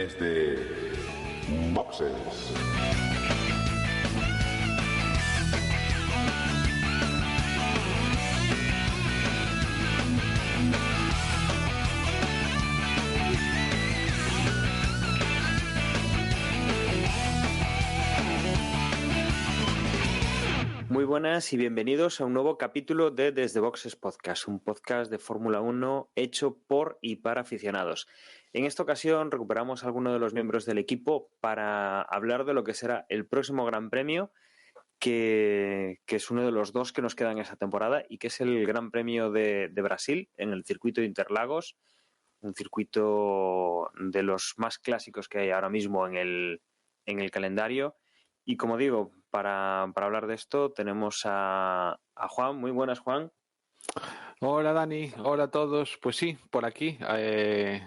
desde Boxes. Muy buenas y bienvenidos a un nuevo capítulo de Desde Boxes Podcast, un podcast de Fórmula 1 hecho por y para aficionados. En esta ocasión recuperamos a algunos de los miembros del equipo para hablar de lo que será el próximo Gran Premio, que es uno de los dos que nos quedan esta temporada y que es el Gran Premio de Brasil en el circuito de Interlagos, un circuito de los más clásicos que hay ahora mismo en el calendario. Y como digo, para hablar de esto tenemos a Juan. Muy buenas, Juan. Hola Dani, hola a todos. Pues sí, por aquí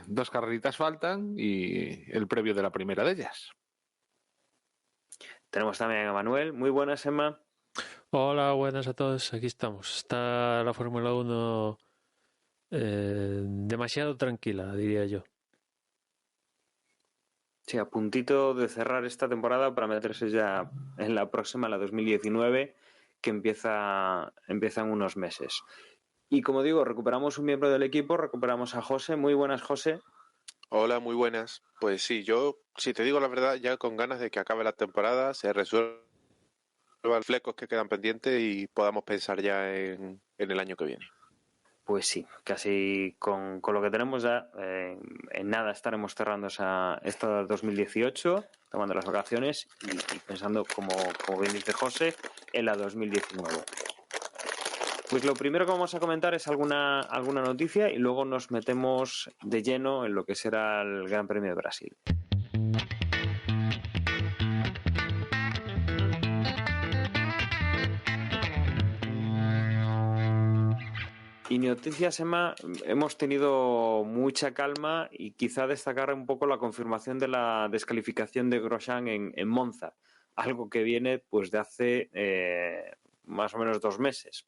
2 carreritas faltan y el previo de la primera de ellas. Tenemos también a Manuel. Muy buenas, Emma. Hola, buenas a todos. Aquí estamos. Está la Fórmula 1 demasiado tranquila, diría yo. Sí, a puntito de cerrar esta temporada para meterse ya en la próxima, la 2019, que empieza en unos meses. Y como digo, recuperamos un miembro del equipo, recuperamos a José. Muy buenas, José. Hola, muy buenas. Pues sí, yo, si te digo la verdad, ya con ganas de que acabe la temporada, se resuelvan los flecos que quedan pendientes y podamos pensar ya en el año que viene. Pues sí, casi con lo que tenemos ya, en nada estaremos cerrando esta 2018, tomando las vacaciones y pensando, como bien dice José, en la 2019. Pues lo primero que vamos a comentar es alguna noticia y luego nos metemos de lleno en lo que será el Gran Premio de Brasil. Y noticias, Emma, hemos tenido mucha calma y quizá destacar un poco la confirmación de la descalificación de Grosjean en Monza, algo que viene pues de hace más o menos 2 meses.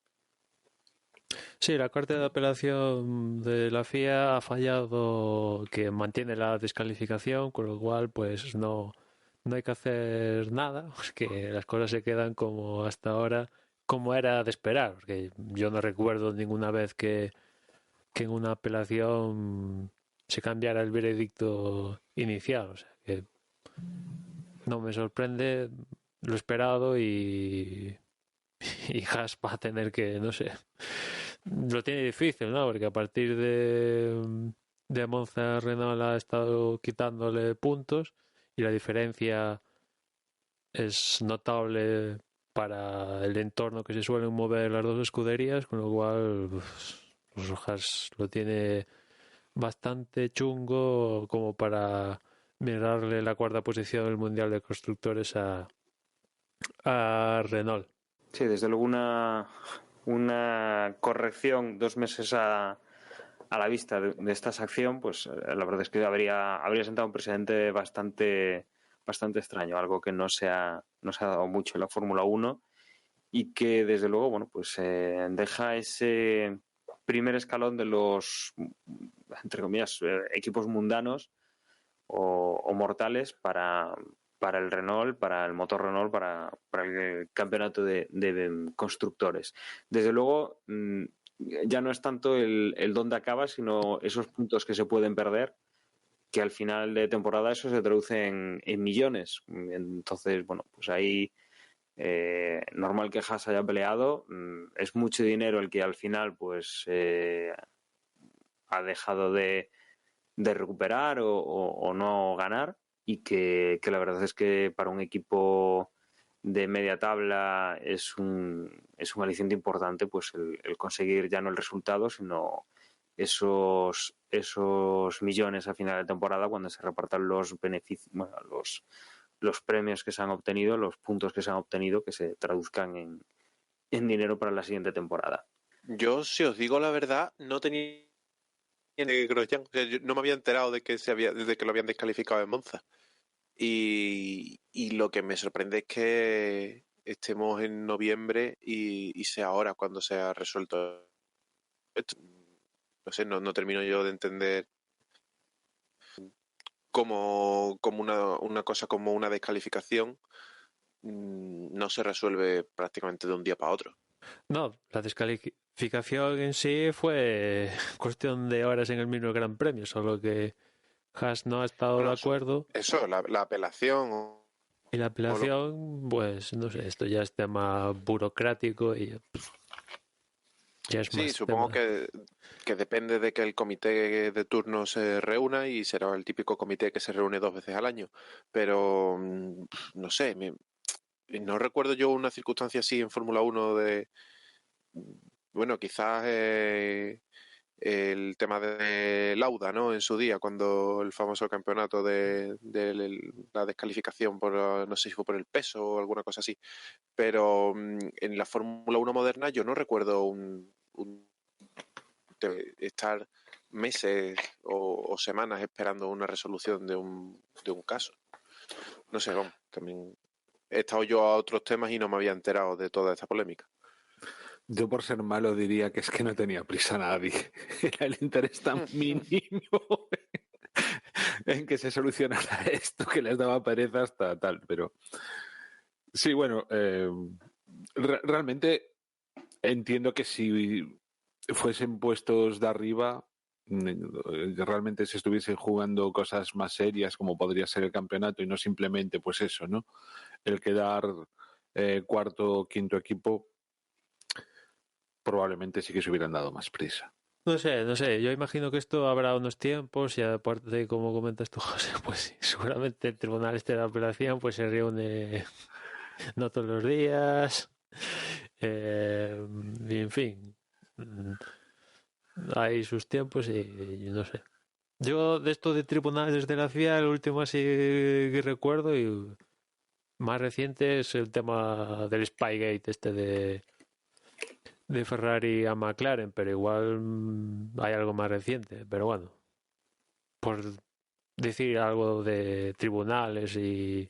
Sí, la Corte de Apelación de la FIA ha fallado, que mantiene la descalificación, con lo cual pues no hay que hacer nada, porque las cosas se quedan como hasta ahora, como era de esperar, porque yo no recuerdo ninguna vez que en una apelación se cambiara el veredicto inicial, o sea que no me sorprende lo esperado y Haas va a tener que, no sé, lo tiene difícil, ¿no? Porque a partir de Monza, Renault ha estado quitándole puntos y la diferencia es notable para el entorno que se suelen mover las dos escuderías, con lo cual los Haas lo tiene bastante chungo como para mirarle la 4ª posición del Mundial de Constructores a Renault. Sí, desde luego una corrección 2 meses a la vista de esta acción, pues la verdad es que habría sentado un precedente bastante extraño, algo que no se ha dado mucho en la Fórmula 1 y que desde luego, bueno, pues deja ese primer escalón de los, entre comillas, equipos mundanos o mortales para el Renault, para el motor Renault, para el campeonato de constructores. Desde luego, ya no es tanto el dónde acaba, sino esos puntos que se pueden perder, que al final de temporada eso se traduce en millones. Entonces, bueno, pues ahí normal que Haas haya peleado. Es mucho dinero el que al final pues ha dejado de recuperar o no ganar, y que la verdad es que para un equipo de media tabla es un aliciente importante, pues el conseguir ya no el resultado, sino esos millones a final de temporada, cuando se repartan los beneficios, bueno, los premios que se han obtenido, los puntos que se han obtenido, que se traduzcan en dinero para la siguiente temporada. Yo, si os digo la verdad, no tenía de Grosjean, o sea, yo no me había enterado de que lo habían descalificado en Monza. Y lo que me sorprende es que estemos en noviembre y sea ahora cuando se ha resuelto esto. No sé, no termino yo de entender como una cosa como una descalificación no se resuelve prácticamente de un día para otro. No, la descalificación en sí fue cuestión de horas en el mismo Gran Premio, solo que Haas no ha estado Bueno, de acuerdo eso, la apelación y la apelación, pues no sé, esto ya es tema burocrático y ya es sí, más supongo tema. que depende de que el comité de turno se reúna y será el típico comité que se reúne 2 veces al año. Pero no sé, no recuerdo yo una circunstancia así en Fórmula 1 de, bueno, quizás el tema de Lauda, ¿no? En su día, cuando el famoso campeonato de la descalificación por, no sé si fue por el peso o alguna cosa así. Pero en la Fórmula 1 moderna yo no recuerdo estar meses o semanas esperando una resolución de un caso. No sé, vamos, también he estado yo a otros temas y no me había enterado de toda esta polémica. Yo por ser malo diría que es que no tenía prisa nadie. Era el interés tan mínimo en que se solucionara esto que les daba pereza hasta tal. Pero sí, bueno, realmente entiendo que si fuesen puestos de arriba, realmente se estuviesen jugando cosas más serias como podría ser el campeonato y no simplemente pues eso, ¿no? El quedar cuarto o quinto equipo, probablemente sí que se hubieran dado más prisa. No sé, yo imagino que esto habrá unos tiempos y aparte de como comentas tú, José, pues sí, seguramente el tribunal este de la apelación pues se reúne no todos los días y en fin, hay sus tiempos y no sé. Yo de esto de tribunales de la FIA, el último así que recuerdo y más reciente es el tema del Spygate este de Ferrari a McLaren, pero igual hay algo más reciente, pero bueno, por decir algo de tribunales y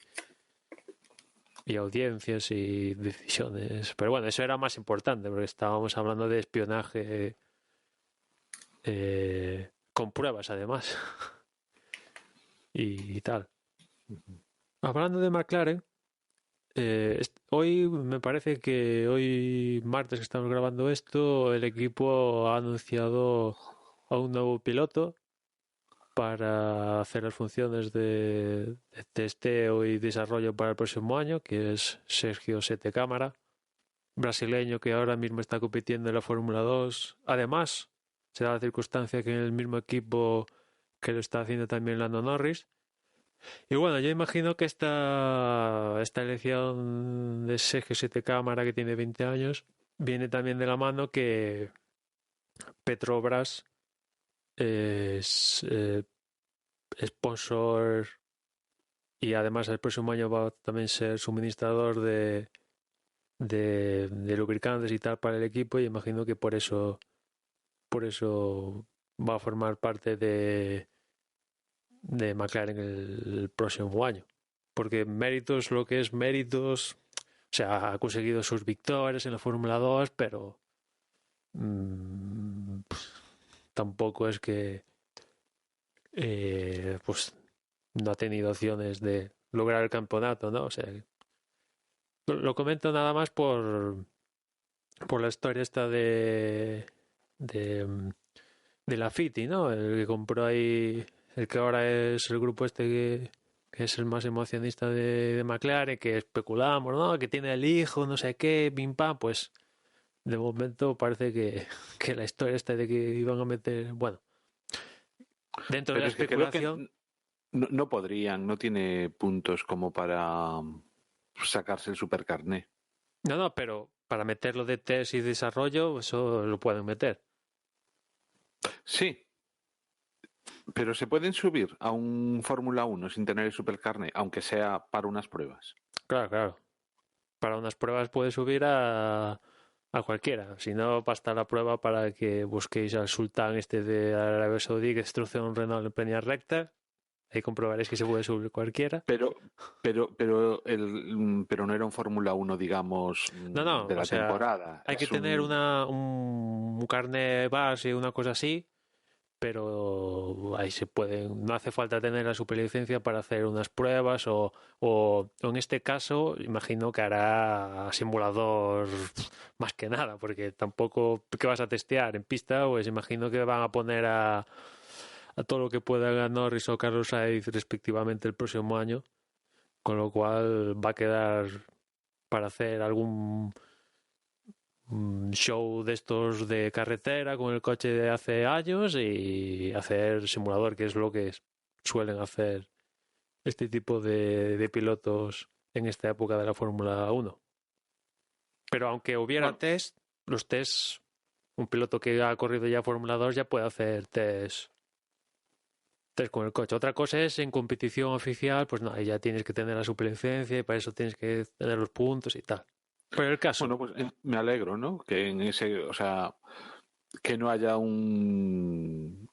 audiencias y decisiones, pero bueno, eso era más importante porque estábamos hablando de espionaje con pruebas además y tal. Hablando de McLaren, hoy me parece que hoy martes que estamos grabando esto, el equipo ha anunciado a un nuevo piloto para hacer las funciones de testeo y desarrollo para el próximo año, que es Sergio Sete Câmara, brasileño que ahora mismo está compitiendo en la Fórmula 2. Además, se da la circunstancia que en el mismo equipo que lo está haciendo también Lando Norris. Y bueno, yo imagino que esta elección de Sergio Sete Câmara, que tiene 20 años, viene también de la mano que Petrobras es sponsor y además el próximo año va a también ser suministrador de lubricantes y tal para el equipo y imagino que por eso va a formar parte de McLaren el próximo año. Porque méritos, lo que es méritos, o sea, ha conseguido sus victorias en la Fórmula 2, pero tampoco es que pues no ha tenido opciones de lograr el campeonato, ¿no? O sea, lo comento nada más por la historia esta de, de la Fiti, ¿no? El que compró ahí, el que ahora es el grupo este que es el más emocionista de McLaren, que especulamos, ¿no? Que tiene el hijo, no sé qué, pim pam, pues de momento parece que la historia esta de que iban a meter, bueno, dentro de Pero la es que creo especulación. que no podrían, no tiene puntos como para sacarse el supercarné. No, pero para meterlo de test y desarrollo, eso lo pueden meter. Sí, pero se pueden subir a un Fórmula 1 sin tener el supercarné, aunque sea para unas pruebas. Claro. Para unas pruebas puede subir a cualquiera. Si no, basta la prueba para que busquéis al sultán este de Arabia Saudí que destruye un Renault en peña recta. Ahí comprobaréis que se puede subir cualquiera. Pero no era un Fórmula 1, digamos, No, de o la sea, temporada. hay que Es tener un... un carnet base, una cosa así, pero ahí se pueden, no hace falta tener la superlicencia para hacer unas pruebas o en este caso imagino que hará simulador más que nada, porque tampoco, ¿qué vas a testear en pista? Pues imagino que van a poner a todo lo que pueda ganar Norris o Carlos Sainz respectivamente el próximo año, con lo cual va a quedar para hacer algún show de estos de carretera con el coche de hace años y hacer simulador, que es lo que suelen hacer este tipo de pilotos en esta época de la Fórmula 1. Pero aunque hubiera test, los tests, un piloto que ha corrido ya Fórmula 2 ya puede hacer test con el coche. Otra cosa es en competición oficial, pues no, ya tienes que tener la superlicencia y para eso tienes que tener los puntos y tal. Pero el caso. Bueno, pues me alegro, ¿no? Que en ese, o sea, que no haya un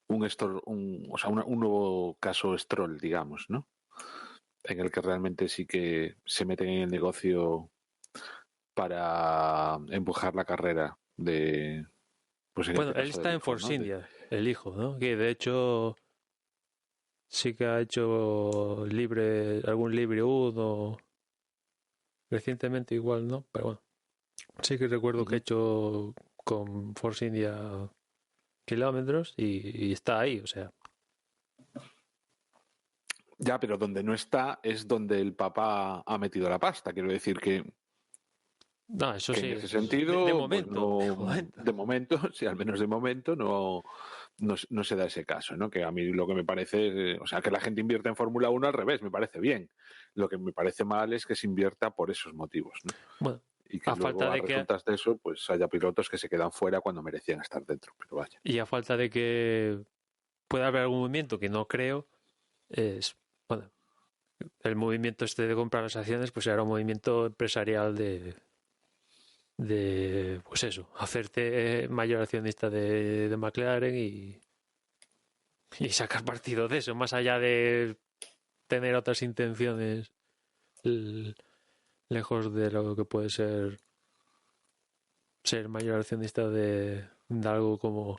nuevo caso Stroll, digamos, ¿no? En el que realmente sí que se meten en el negocio para empujar la carrera de. Pues bueno, él está en Force India, el hijo, ¿no? Que de hecho sí que ha hecho algún libre 1 recientemente igual, ¿no? Pero bueno, sí que recuerdo que ha hecho con Force India kilómetros y está ahí, o sea. Ya, pero donde no está es donde el papá ha metido la pasta. Quiero decir que. No, eso que sí. en ese sentido, de momento, pues de momento, sí, al menos de momento, no se da ese caso, ¿no? Que a mí lo que me parece, o sea, que la gente invierta en Fórmula 1 al revés, me parece bien. Lo que me parece mal es que se invierta por esos motivos, ¿no? Bueno, y que luego a resultas de eso, pues haya pilotos que se quedan fuera cuando merecían estar dentro, pero vaya. Y a falta de que pueda haber algún movimiento, que no creo, bueno, el movimiento este de comprar las acciones, pues era un movimiento empresarial de pues eso, hacerte mayor accionista de McLaren y sacar partido de eso, más allá de tener otras intenciones lejos de lo que puede ser mayor accionista de algo como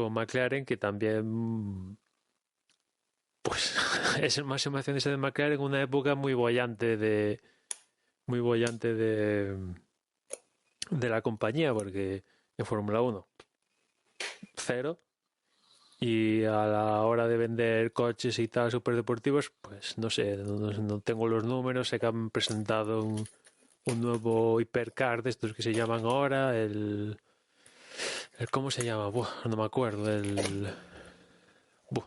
McLaren, que también pues es el máximo accionista de McLaren en una época muy bollante de la compañía, porque en Fórmula 1 cero, y a la hora de vender coches y tal superdeportivos, pues no sé, no tengo los números. Sé que han presentado un nuevo hipercar de estos que se llaman ahora el ¿cómo se llama? No me acuerdo,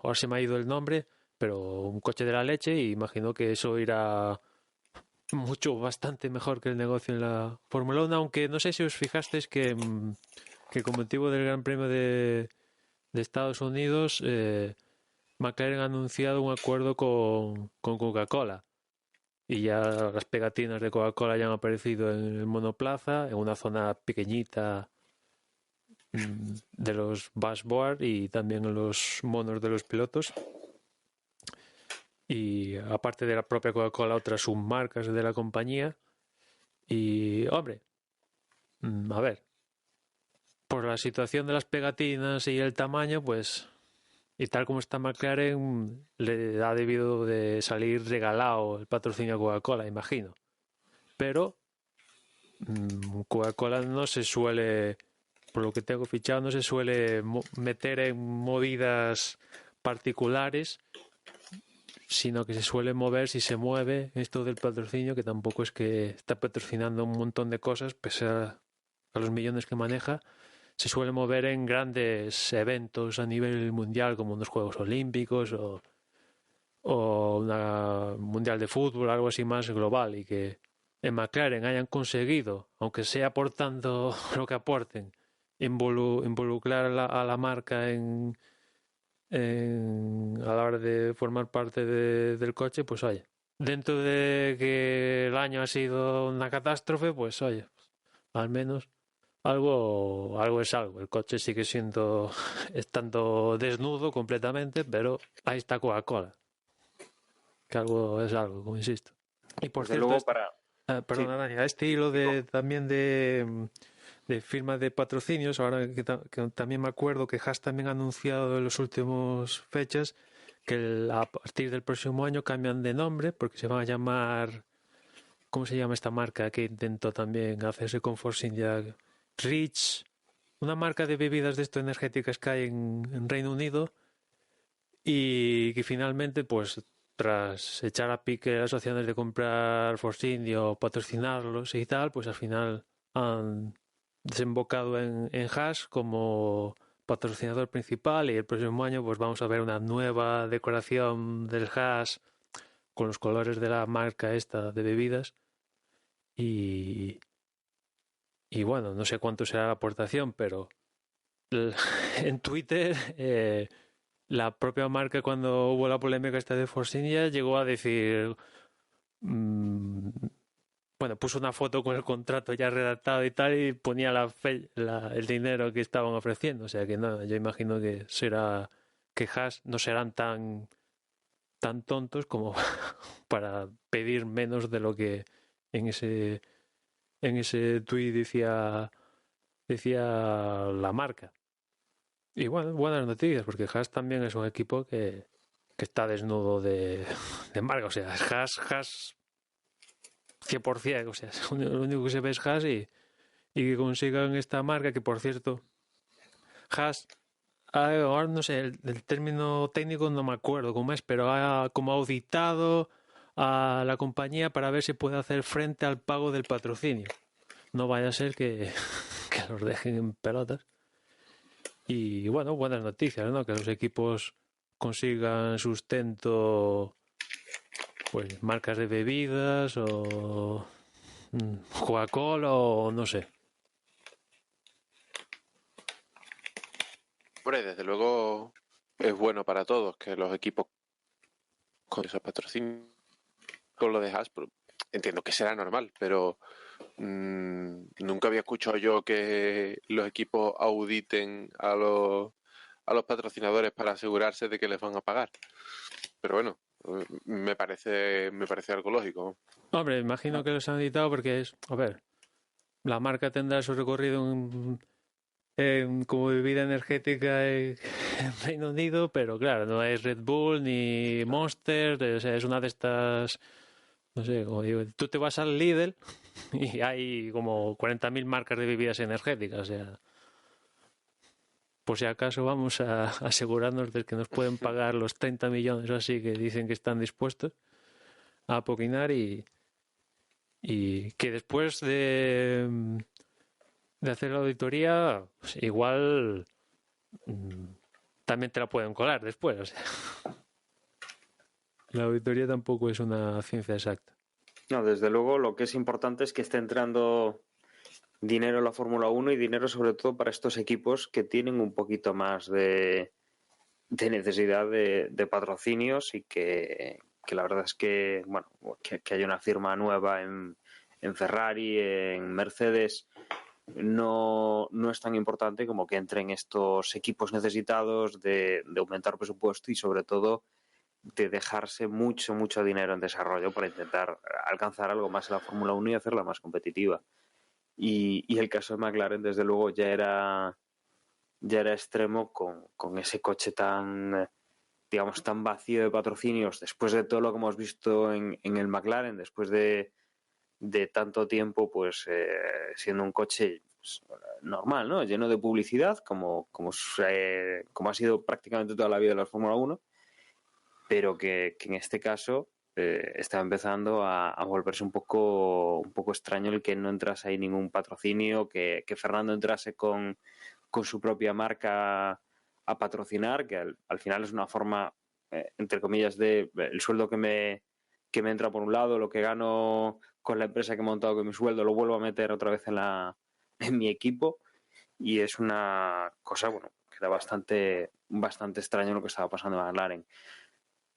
ahora se me ha ido el nombre, pero un coche de la leche, y imagino que eso irá bastante mejor que el negocio en la Fórmula 1, aunque no sé si os fijasteis que con motivo del Gran Premio de Estados Unidos, McLaren ha anunciado un acuerdo con Coca-Cola, y ya las pegatinas de Coca-Cola ya han aparecido en el monoplaza, en una zona pequeñita de los dashboard y también en los monos de los pilotos. Y aparte de la propia Coca-Cola, otras submarcas de la compañía. Y, hombre, a ver, por la situación de las pegatinas y el tamaño, pues, y tal como está McLaren, le ha debido de salir regalado el patrocinio a Coca-Cola, imagino. Pero Coca-Cola no se suele, por lo que tengo fichado, no se suele meter en movidas particulares, sino que se suele mover, si se mueve esto del patrocinio, que tampoco es que está patrocinando un montón de cosas, pese a los millones que maneja, se suele mover en grandes eventos a nivel mundial, como unos Juegos Olímpicos o una Mundial de Fútbol, algo así más global, y que en McLaren hayan conseguido, aunque sea aportando lo que aporten, involucrar a la marca a la hora de formar parte del coche, pues oye, dentro de que el año ha sido una catástrofe, pues oye, al menos algo es algo. El coche sigue estando desnudo completamente, pero ahí está Coca-Cola, que algo es algo, como insisto. Y por Desde cierto, luego perdona, Dani, a este hilo también de de firma de patrocinios. Ahora que también me acuerdo que Haas también ha anunciado en las últimas fechas que a partir del próximo año cambian de nombre porque se van a llamar, ¿cómo se llama esta marca que intentó también hacerse con Force India? Rich, una marca de bebidas de esto energéticas que hay en Reino Unido, y que finalmente, pues tras echar a pique las opciones de comprar Force India o patrocinarlos y tal, pues al final han desembocado en Haas como patrocinador principal, y el próximo año pues vamos a ver una nueva decoración del Haas con los colores de la marca esta de bebidas. Y bueno, no sé cuánto será la aportación, pero en Twitter la propia marca, cuando hubo la polémica esta de Force India, llegó a decir, bueno, puso una foto con el contrato ya redactado y tal, y ponía el dinero que estaban ofreciendo. O sea que no, yo imagino que será que Haas no serán tan tontos como para pedir menos de lo que en ese tuit decía la marca. Y bueno, buenas noticias, porque Haas también es un equipo que está desnudo de marca. O sea, Haas 100%. O sea, lo único que se ve es Haas, y que consigan esta marca, que por cierto, Haas, ahora no sé, el término técnico no me acuerdo cómo es, pero ha como auditado a la compañía para ver si puede hacer frente al pago del patrocinio. No vaya a ser que los dejen en pelotas. Y bueno, buenas noticias, ¿no? Que los equipos consigan sustento, pues marcas de bebidas o Coca-Cola o no sé. Hombre, desde luego es bueno para todos que los equipos con esos patrocinios, con lo de Haas, entiendo que será normal, pero nunca había escuchado yo que los equipos auditen a los patrocinadores para asegurarse de que les van a pagar. Pero bueno, me parece algo lógico. Hombre, imagino que los han editado porque a ver, la marca tendrá su recorrido como bebida energética en Reino Unido, pero claro, no es Red Bull ni Monster. O sea, es una de estas, no sé, como digo, tú te vas al Lidl y hay como 40.000 marcas de bebidas energéticas. O sea, por si acaso vamos a asegurarnos de que nos pueden pagar los 30 millones o así que dicen que están dispuestos a apoquinar, y que después de hacer la auditoría, pues igual también te la pueden colar después. O sea, la auditoría tampoco es una ciencia exacta. No, desde luego lo que es importante es que esté entrando dinero en la Fórmula 1, y dinero sobre todo para estos equipos que tienen un poquito más de necesidad de patrocinios, y que la verdad es que, bueno, que haya una firma nueva en Ferrari, en Mercedes, no es tan importante como que entren estos equipos necesitados de aumentar presupuesto, y sobre todo de dejarse mucho dinero en desarrollo para intentar alcanzar algo más en la Fórmula 1 y hacerla más competitiva. Y el caso de McLaren, desde luego, ya era extremo con ese coche tan, digamos, tan vacío de patrocinios, después de todo lo que hemos visto en el McLaren, después de tanto tiempo, pues siendo un coche, pues, normal, ¿no? Lleno de publicidad, como ha sido prácticamente toda la vida de la Fórmula 1, pero que en este caso está empezando a volverse un poco extraño el que no entrase ahí ningún patrocinio, que Fernando entrase con su propia marca a patrocinar, que al final es una forma, entre comillas, de el sueldo que me entra por un lado, lo que gano con la empresa que he montado con mi sueldo, lo vuelvo a meter otra vez en mi equipo, y es una cosa, bueno, que era bastante extraño lo que estaba pasando en McLaren.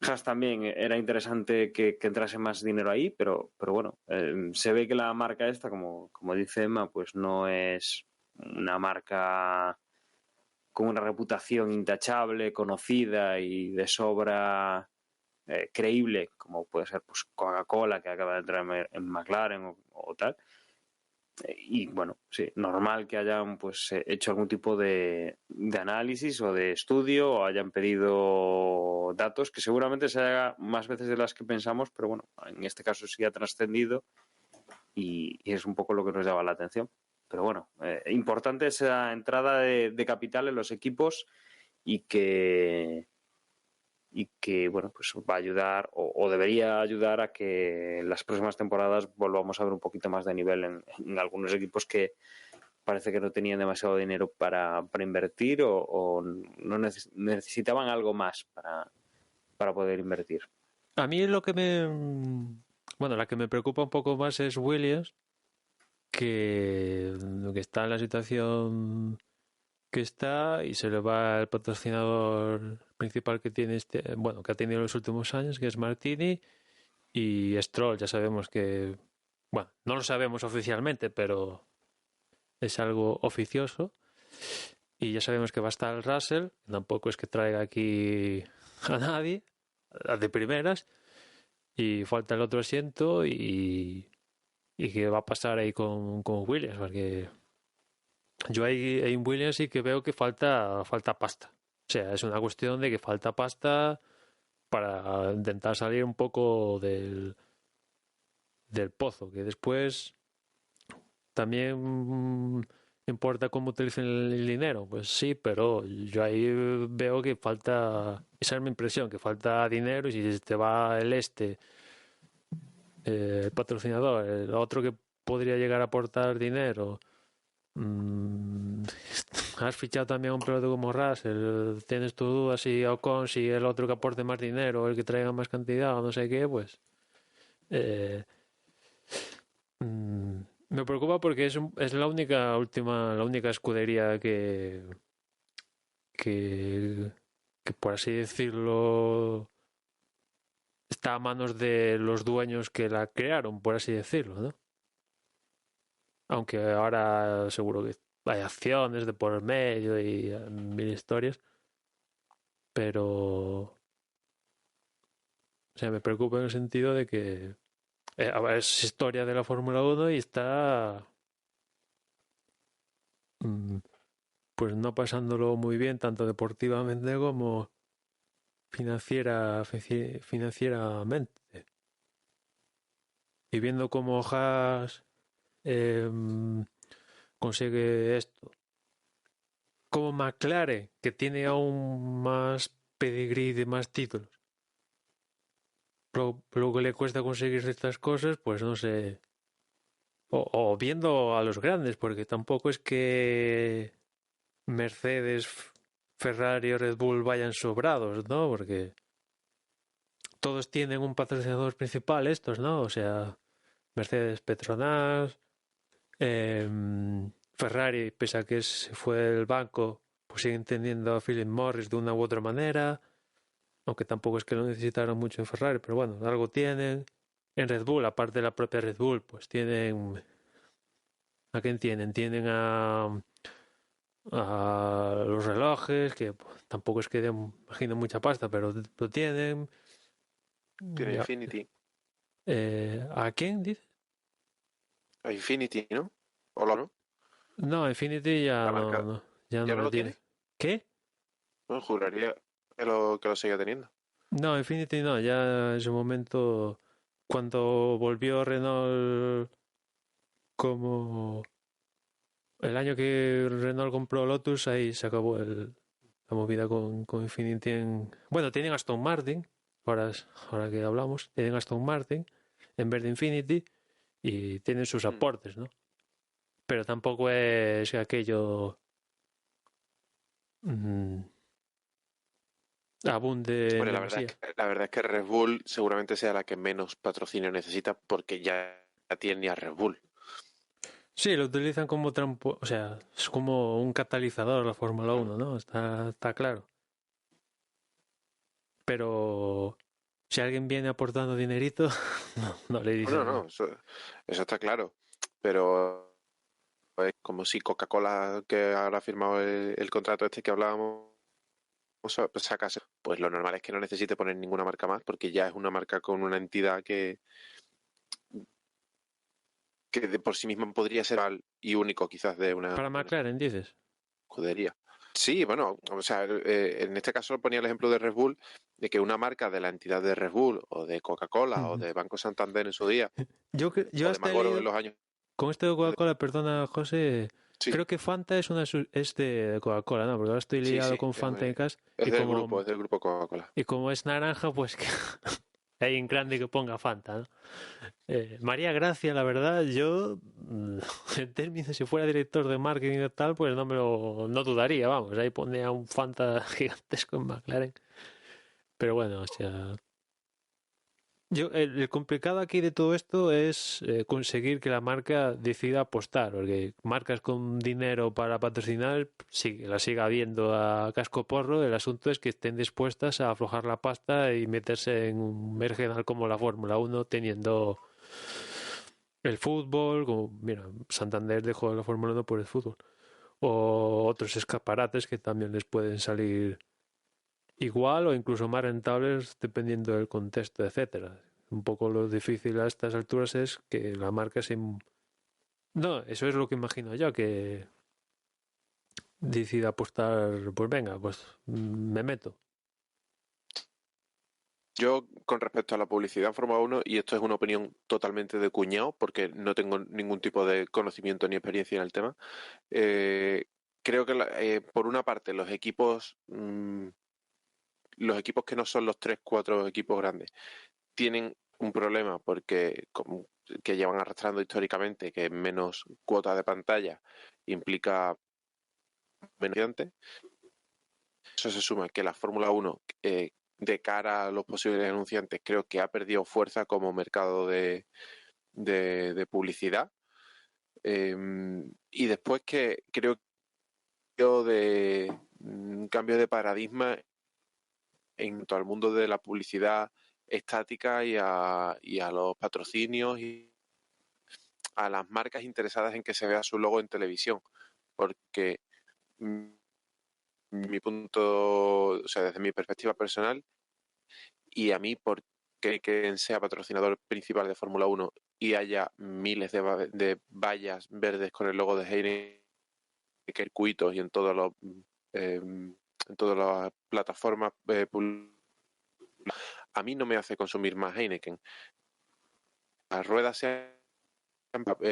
Haas también era interesante que entrase más dinero ahí, pero bueno, se ve que la marca esta, como dice Emma, pues no es una marca con una reputación intachable, conocida y de sobra creíble, como puede ser pues Coca-Cola, que acaba de entrar en McLaren o tal. Y bueno, sí, normal que hayan pues hecho algún tipo de análisis o de estudio o hayan pedido datos que seguramente se haga más veces de las que pensamos, pero bueno, en este caso sí ha trascendido y es un poco lo que nos llama la atención. Pero bueno, importante esa entrada de capital en los equipos y que bueno, pues va a ayudar o debería ayudar a que en las próximas temporadas volvamos a ver un poquito más de nivel en algunos equipos que parece que no tenían demasiado dinero para invertir o no necesitaban algo más para poder invertir. A mí lo que bueno, la que me preocupa un poco más es Williams, que está en la situación que está y se le va el patrocinador principal que tiene bueno, que ha tenido en los últimos años, que es Martini, y Stroll, ya sabemos que, bueno, no lo sabemos oficialmente, pero es algo oficioso, y ya sabemos que va a estar Russell, tampoco es que traiga aquí a nadie, de primeras, y falta el otro asiento y qué va a pasar ahí con Williams, porque yo ahí en Williams sí que veo que falta pasta. O sea, es una cuestión de que falta pasta para intentar salir un poco del pozo, que después también importa cómo utilicen el dinero. Pues sí, pero yo ahí veo que falta, esa es mi impresión, que falta dinero y si te va el patrocinador, el otro que podría llegar a aportar dinero. Has fichado también a un piloto como Russell, tienes tu duda si Ocon, si el otro que aporte más dinero, el que traiga más cantidad o no sé qué, pues eh, me preocupa porque es la única escudería que por así decirlo está a manos de los dueños que la crearon, por así decirlo, ¿no? Aunque ahora seguro que hay acciones de por medio y mil historias, pero o sea, me preocupa en el sentido de que a ver, es historia de la Fórmula 1 y está mm, pues no pasándolo muy bien tanto deportivamente como financieramente. Y viendo cómo Haas consigue esto, como McLaren, que tiene aún más pedigrí de más títulos, lo que le cuesta conseguir ciertas cosas, pues no sé. O viendo a los grandes, porque tampoco es que Mercedes, Ferrari o Red Bull vayan sobrados, ¿no? Porque todos tienen un patrocinador principal estos, ¿no? O sea, Mercedes, Petronas, Ferrari, pese a que se fue el banco, pues siguen teniendo a Philip Morris de una u otra manera, aunque tampoco es que lo necesitaron mucho en Ferrari, pero bueno, algo tienen. En Red Bull, aparte de la propia Red Bull, pues tienen... ¿A quién tienen? Tienen a los relojes, que pues, tampoco es que den, imagino, mucha pasta, pero lo tienen. Tiene Ya. Infinity. ¿A quién dice? A Infinity, ¿no? ¿O no? No, Infinity ya La marca. ya ¿Ya no no lo lo tiene. tiene? ¿Qué? No, juraría que lo sigue teniendo. No, Infinity no, ya en su momento, cuando volvió Renault como el año que Renault compró Lotus, ahí se acabó la movida con Infinity Bueno, tienen Aston Martin, ahora que hablamos, tienen Aston Martin en vez de Infinity y tienen sus Mm. aportes, ¿no? Pero tampoco es aquello mm, abunde en Hombre, demasía. la verdad es que Red Bull seguramente sea la que menos patrocinio necesita porque ya tiene a Red Bull. Sí, lo utilizan como o sea, es como un catalizador la Fórmula 1, ¿no? Está claro. Pero si alguien viene aportando dinerito, no le No, dicen no, nada. eso está claro. Pero es como si Coca-Cola, que ahora ha firmado el contrato este que hablábamos, sacase. Pues lo normal es que no necesite poner ninguna marca más porque ya es una marca con una entidad que que de por sí mismo podría ser mal y único quizás de una Para McLaren, dices. escudería. Sí, bueno, o sea, en este caso ponía el ejemplo de Red Bull, de que una marca de la entidad de Red Bull o de Coca-Cola o de Banco Santander en su día Yo o de hasta he Marlboro en leído, los años... con esto de Coca-Cola, perdona José, Sí, creo que Fanta es de Coca-Cola, ¿no? Porque ahora estoy sí, liado sí, con Fanta en casa es del grupo Coca-Cola. y como es naranja, pues que hay en grande que ponga Fanta, ¿no? María Gracia, la verdad, yo en términos, si fuera director de marketing y tal, pues no dudaría, vamos, ahí pondría un Fanta gigantesco en McLaren. Pero bueno, o sea, el complicado aquí de todo esto es conseguir que la marca decida apostar, porque marcas con dinero para patrocinar, sí, la siga habiendo a casco porro, el asunto es que estén dispuestas a aflojar la pasta y meterse en un mergenal como la Fórmula 1 teniendo el fútbol, como mira, Santander dejó la Fórmula 1 por el fútbol, o otros escaparates que también les pueden salir igual o incluso más rentables dependiendo del contexto, etcétera. Un poco lo difícil a estas alturas es que la marca se... No, eso es lo que imagino yo, que decida apostar, pues venga, pues me meto. Yo, con respecto a la publicidad en Fórmula 1, y esto es una opinión totalmente de cuñado, porque no tengo ningún tipo de conocimiento ni experiencia en el tema, creo que por una parte los equipos que no son los 3, 4 equipos grandes tienen un problema porque que llevan arrastrando históricamente que menos cuota de pantalla implica menos anunciantes. Eso se suma que la Fórmula 1 de cara a los posibles anunciantes creo que ha perdido fuerza como mercado de publicidad. Y después que creo de un cambio de paradigma en todo el mundo de la publicidad estática y a los patrocinios y a las marcas interesadas en que se vea su logo en televisión. Porque mi punto, o sea, desde mi perspectiva personal, y a mí, porque quien sea patrocinador principal de Fórmula 1 y haya miles de vallas verdes con el logo de Heineken, circuitos y en en todas las plataformas, a mí no me hace consumir más Heineken. Las ruedas sean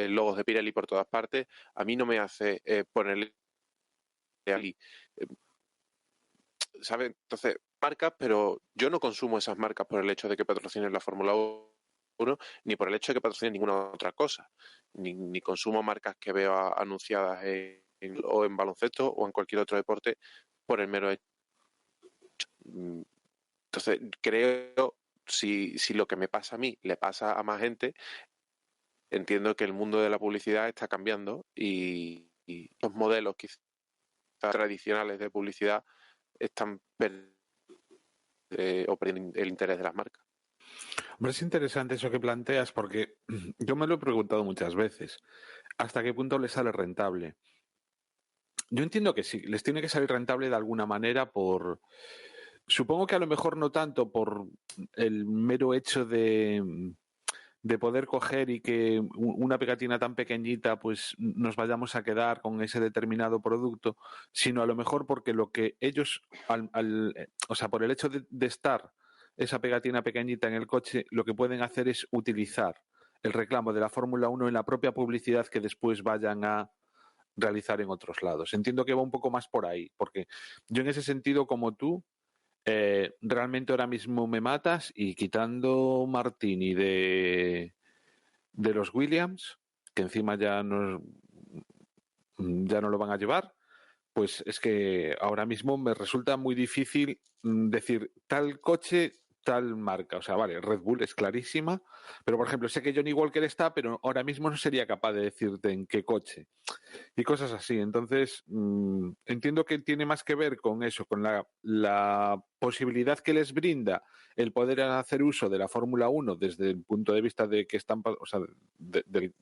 logos de Pirelli por todas partes, a mí no me hace ponerle ahí, ¿sabes? Entonces, marcas, pero yo no consumo esas marcas por el hecho de que patrocinen la Fórmula 1, ni por el hecho de que patrocinen ninguna otra cosa. Ni consumo marcas que veo anunciadas o en baloncesto o en cualquier otro deporte por el mero hecho. Entonces, creo, si lo que me pasa a mí le pasa a más gente, entiendo que el mundo de la publicidad está cambiando y los modelos quizás tradicionales de publicidad están o perdiendo el interés de las marcas. Hombre, es interesante eso que planteas porque yo me lo he preguntado muchas veces. ¿Hasta qué punto les sale rentable? Yo entiendo que sí, les tiene que salir rentable de alguna manera supongo que a lo mejor no tanto por el mero hecho de poder coger y que una pegatina tan pequeñita pues nos vayamos a quedar con ese determinado producto, sino a lo mejor porque lo que ellos, o sea, por el hecho de estar esa pegatina pequeñita en el coche, lo que pueden hacer es utilizar el reclamo de la Fórmula 1 en la propia publicidad que después vayan a realizar en otros lados. Entiendo que va un poco más por ahí, porque yo en ese sentido, como tú, realmente ahora mismo me matas y quitando Martini de los Williams, que encima ya no lo van a llevar, pues es que ahora mismo me resulta muy difícil decir tal coche, tal marca. O sea, vale, Red Bull es clarísima, pero por ejemplo, sé que Johnny Walker está, pero ahora mismo no sería capaz de decirte en qué coche. Y cosas así. Entonces, entiendo que tiene más que ver con eso, con la posibilidad que les brinda el poder hacer uso de la Fórmula 1 desde el punto de vista de que están, o sea, de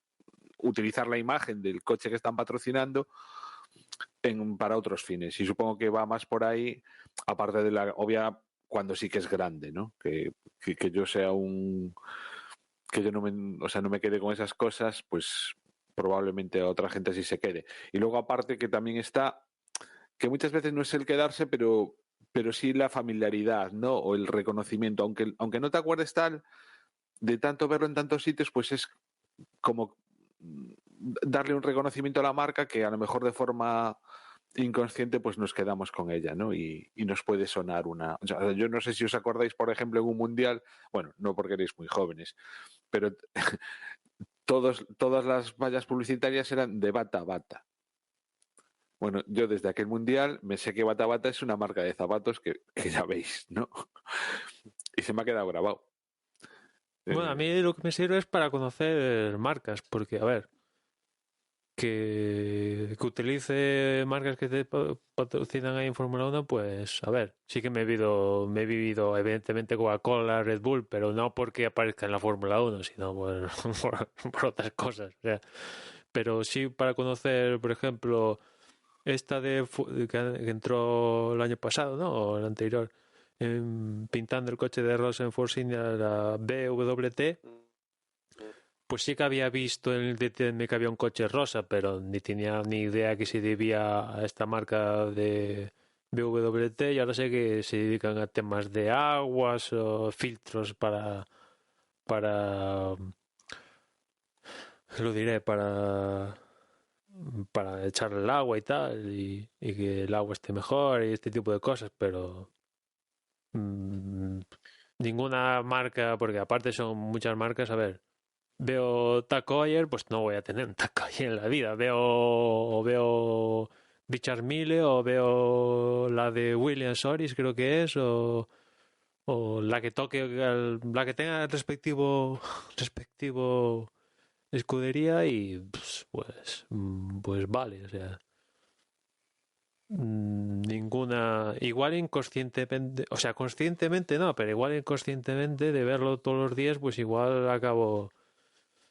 utilizar la imagen del coche que están patrocinando para otros fines. Y supongo que va más por ahí, aparte de la obvia, cuando sí que es grande, ¿no? Que yo sea que yo no me quede con esas cosas, pues probablemente a otra gente sí se quede. Y luego aparte que también está, que muchas veces no es el quedarse, pero sí la familiaridad, ¿no? O el reconocimiento, aunque no te acuerdes tal, de tanto verlo en tantos sitios, pues es como darle un reconocimiento a la marca que a lo mejor de forma inconsciente pues nos quedamos con ella, ¿no? Y nos puede sonar una... O sea, yo no sé si os acordáis, por ejemplo, en un mundial, bueno, no porque erais muy jóvenes, pero todas las vallas publicitarias eran de Bata Bata. Bueno, yo desde aquel mundial me sé que Bata Bata es una marca de zapatos que ya veis, ¿no? Y se me ha quedado grabado. Bueno, a mí lo que me sirve es para conocer marcas, porque, a ver, que utilice marcas que te patrocinan ahí en Fórmula 1, pues, a ver, sí que me he vivido evidentemente Coca-Cola, Red Bull, pero no porque aparezca en la Fórmula 1, sino por otras cosas. O sea, pero sí para conocer, por ejemplo, esta que entró el año pasado, ¿no? O el anterior, pintando el coche de Ross en Force India, la BWT, pues sí que había visto en el DTM que había un coche rosa, pero ni tenía ni idea que se debía a esta marca de BWT, y ahora sé que se dedican a temas de aguas o filtros para lo diré, para echarle el agua y tal, y que el agua esté mejor y este tipo de cosas, pero ninguna marca, porque aparte son muchas marcas, a ver, veo Tag Heuer, pues no voy a tener un Tag Heuer en la vida, veo Richard Mille, o veo la de Williams Oris, creo que es, o la que toque, la que tenga el respectivo escudería, y pues vale, o sea, ninguna, igual inconscientemente, o sea, conscientemente no, pero igual inconscientemente de verlo todos los días, pues igual acabo,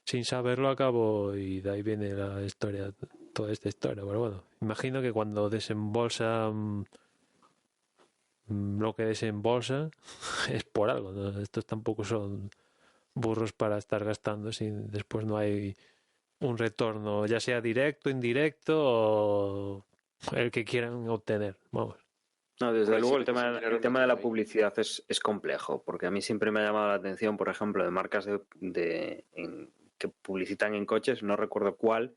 sin saberlo acabo, y de ahí viene la historia, toda esta historia. Pero bueno, imagino que cuando desembolsa lo que desembolsa es por algo, ¿no? Estos tampoco son burros para estar gastando si después no hay un retorno, ya sea directo, indirecto o el que quieran obtener. Vamos. No, desde Hombre, luego si tuviesen dinero, el tema no de la te- publicidad es complejo, porque a mí siempre me ha llamado la atención, por ejemplo, de marcas que publicitan en coches, no recuerdo cuál,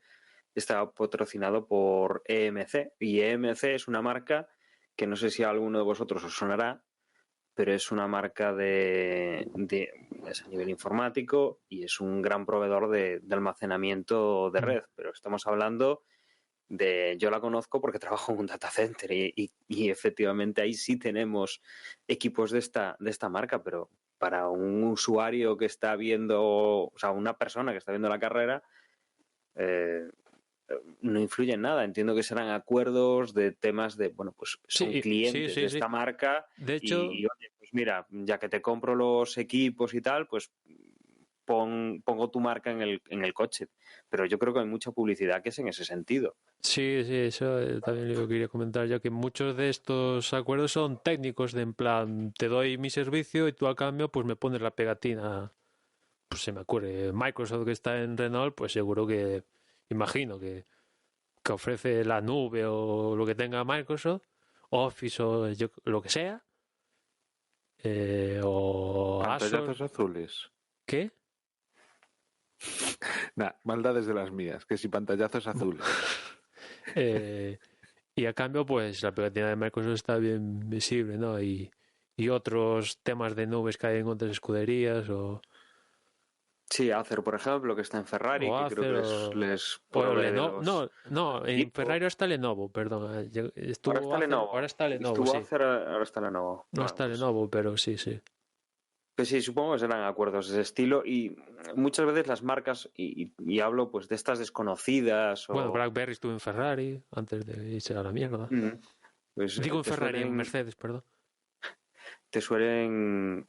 estaba patrocinado por EMC, y EMC es una marca que no sé si a alguno de vosotros os sonará, pero es una marca es a nivel informático y es un gran proveedor de almacenamiento de red, pero estamos hablando yo la conozco porque trabajo en un data center y efectivamente ahí sí tenemos equipos de esta marca, pero para un usuario que está viendo, o sea, una persona que está viendo la carrera, eh, no influye en nada. Entiendo que serán acuerdos de temas de, bueno, pues son Sí, sí, clientes de sí, sí. esta marca De hecho, oye, pues mira, ya que te compro los equipos y tal, pues pongo tu marca en el coche. Pero yo creo que hay mucha publicidad que es en ese sentido. sí, sí, eso también lo quería comentar yo, que muchos de estos acuerdos son técnicos, de en plan, te doy mi servicio y tú a cambio pues me pones la pegatina. Pues se me ocurre, Microsoft, que está en Renault, pues seguro que, imagino que ofrece la nube o lo que tenga Microsoft, Office o lo que sea, o Pantallazos Azure, azules. ¿qué? Nah, maldades de las mías, que si pantallazos azules. Eh, y a cambio, pues la pegatina de Microsoft está bien visible, ¿no? Y otros temas de nubes que hay en otras escuderías, Sí, Acer, por ejemplo, que está en Ferrari, o que creo que Acer, les o provee de Lenovo. los No, en equipos. Ferrari está Lenovo, perdón. Ahora está Estuvo Acer, ahora Lenovo. está Lenovo, Estuvo sí. Acer, ahora está Lenovo. No Bueno, está pues, Lenovo, pero sí, sí. pues sí, supongo que serán acuerdos de ese estilo y muchas veces las marcas, y hablo pues de estas desconocidas Bueno, o... BlackBerry estuvo en Ferrari antes de irse a la mierda. Mm, pues Digo en Ferrari, en Mercedes, perdón. te suelen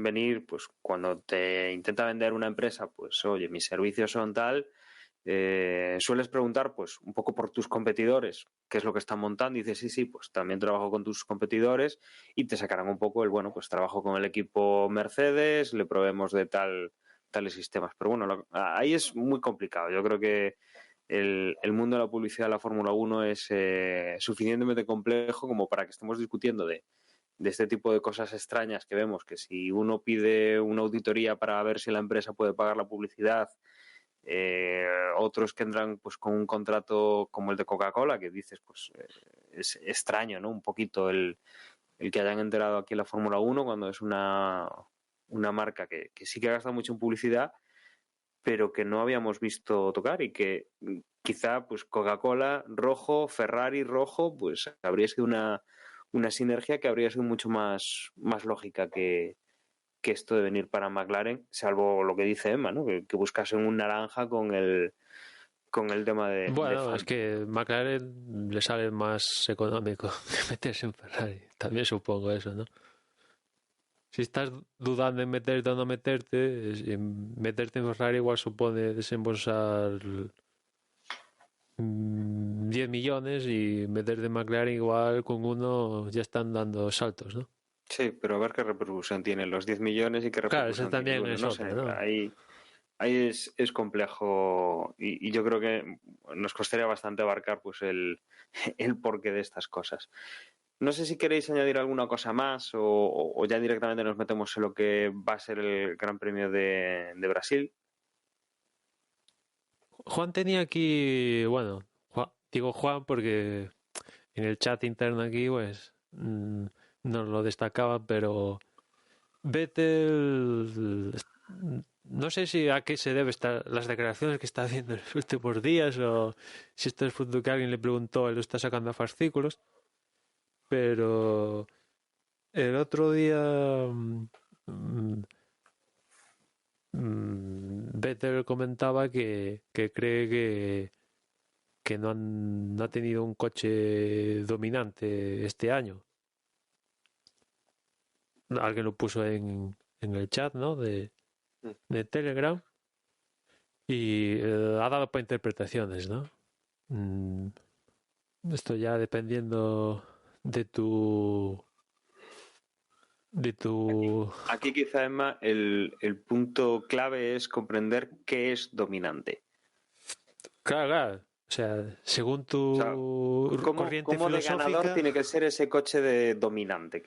venir, pues cuando te intenta vender una empresa, pues oye, mis servicios son tal, sueles preguntar pues un poco por tus competidores, qué es lo que están montando, y dices, sí, sí, pues también trabajo con tus competidores, y te sacarán un poco bueno, pues trabajo con el equipo Mercedes, le proveemos de tal tales sistemas. Pero bueno, ahí es muy complicado. Yo creo que el mundo de la publicidad de la Fórmula 1 es suficientemente complejo como para que estemos discutiendo de este tipo de cosas extrañas que vemos, que si uno pide una auditoría para ver si la empresa puede pagar la publicidad, otros que entran pues con un contrato como el de Coca-Cola, que dices, pues es extraño, ¿no? Un poquito el que hayan enterado aquí en la Fórmula 1 cuando es una marca que sí que ha gastado mucho en publicidad, pero que no habíamos visto tocar y que quizá pues Coca-Cola rojo, Ferrari rojo, pues habría sido una sinergia que habría sido mucho más lógica que esto de venir para McLaren, salvo lo que dice Emma, ¿no? Que buscasen un naranja con el tema de Bueno, fan. es que McLaren le sale más económico que meterse en Ferrari. También supongo eso, ¿no? Si estás dudando en meterte o no meterte, meterte en Ferrari igual supone desembolsar 10 millones y meterte en McLaren igual con uno ya están dando saltos, ¿no? Sí, pero a ver qué repercusión tienen los 10 millones y qué Claro, eso repercusión tiene el también uno. es No sé, otra, ¿no? ahí es complejo y yo creo que nos costaría bastante abarcar pues el porqué de estas cosas. No sé si queréis añadir alguna cosa más o ya directamente nos metemos en lo que va a ser el Gran Premio de Brasil. Juan tenía aquí, bueno, digo Juan porque en el chat interno aquí, pues, nos lo destacaba, pero Vettel, no sé si a qué se debe las declaraciones que está haciendo en los últimos días o si esto es fruto que alguien le preguntó, él lo está sacando a fascículos, pero el otro día Vettel comentaba que cree que no ha tenido un coche dominante este año. Alguien lo puso en el chat, ¿no? De Telegram y ha dado para interpretaciones, ¿no? Mm, Esto ya dependiendo de tu. Aquí quizá, Emma, el punto clave es comprender qué es dominante. Claro, claro. O sea, según O sea, tu corriente ¿cómo de ganador filosófica, tiene que ser ese coche de dominante?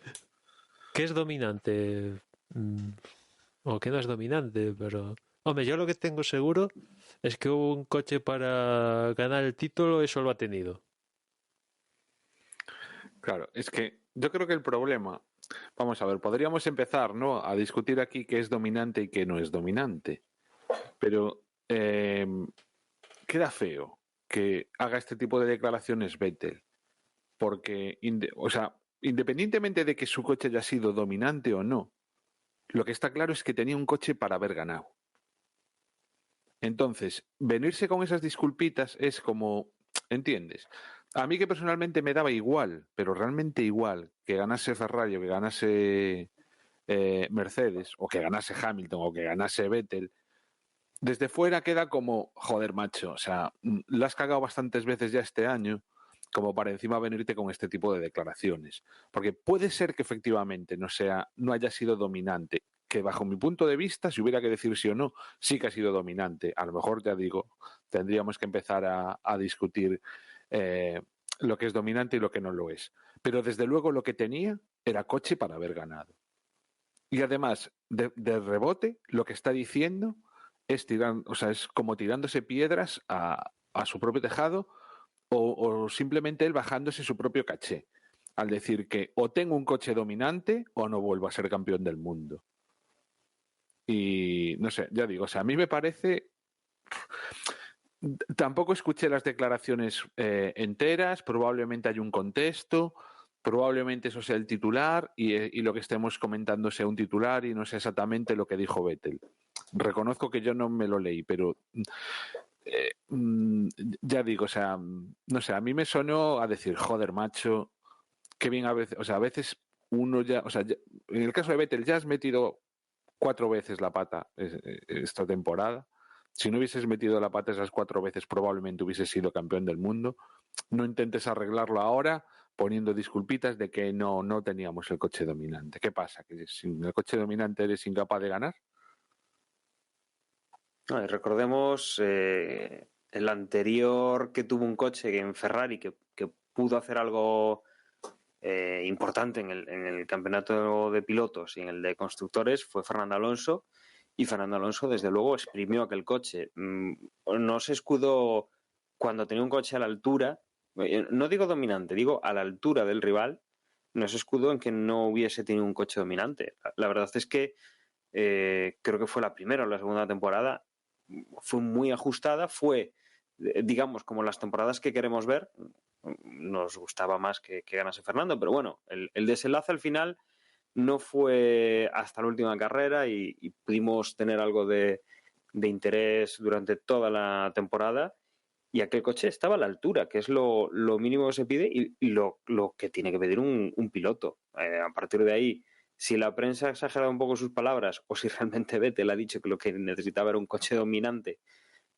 ¿qué es dominante? O que no es dominante, pero. Hombre, yo lo que tengo seguro es que un coche para ganar el título, eso lo ha tenido. Claro, es que yo creo que el problema, vamos a ver, podríamos empezar, ¿no?, a discutir aquí qué es dominante y qué no es dominante, pero queda feo que haga este tipo de declaraciones Vettel, porque, o sea, independientemente de que su coche haya sido dominante o no, lo que está claro es que tenía un coche para haber ganado. Entonces, venirse con esas disculpitas es como, ¿entiendes? A mí que personalmente me daba igual, pero realmente igual, que ganase Ferrari o que ganase Mercedes, o que ganase Hamilton, o que ganase Vettel, desde fuera queda como, joder, macho, o sea, la has cagado bastantes veces ya este año, como para encima venirte con este tipo de declaraciones. Porque puede ser que efectivamente no haya sido dominante, que bajo mi punto de vista, si hubiera que decir sí o no, sí que ha sido dominante. A lo mejor, ya digo, tendríamos que empezar a discutir lo que es dominante y lo que no lo es. Pero desde luego lo que tenía era coche para haber ganado. Y además, de rebote, lo que está diciendo es es como tirándose piedras a su propio tejado o simplemente él bajándose su propio caché, al decir que o tengo un coche dominante o no vuelvo a ser campeón del mundo. Y no sé, ya digo, o sea, a mí me parece. Tampoco escuché las declaraciones enteras, probablemente hay un contexto, probablemente eso sea el titular y lo que estemos comentando sea un titular y no sea exactamente lo que dijo Vettel. Reconozco que yo no me lo leí, pero ya digo, o sea, no sé, a mí me sonó a decir, joder, macho, qué bien a veces uno ya, o sea, en el caso de Vettel ya has metido 4 veces la pata esta temporada. Si no hubieses metido la pata esas 4 veces, probablemente hubieses sido campeón del mundo. No intentes arreglarlo ahora poniendo disculpitas de que no teníamos el coche dominante. ¿Qué pasa? ¿Que sin el coche dominante eres incapaz de ganar? No, y recordemos el anterior que tuvo un coche en Ferrari que pudo hacer algo importante en el campeonato de pilotos y en el de constructores fue Fernando Alonso. Y Fernando Alonso, desde luego, exprimió aquel coche. No se escudó cuando tenía un coche a la altura, no digo dominante, digo a la altura del rival, no se escudó en que no hubiese tenido un coche dominante. La verdad es que creo que fue la primera o la segunda temporada, fue muy ajustada, fue, digamos, como las temporadas que queremos ver. Nos gustaba más que ganase Fernando, pero bueno, el desenlace al final no fue hasta la última carrera y pudimos tener algo de interés durante toda la temporada y aquel coche estaba a la altura, que es lo mínimo que se pide y lo que tiene que pedir un piloto. A partir de ahí, si la prensa ha exagerado un poco sus palabras o si realmente Vettel ha dicho que lo que necesitaba era un coche dominante,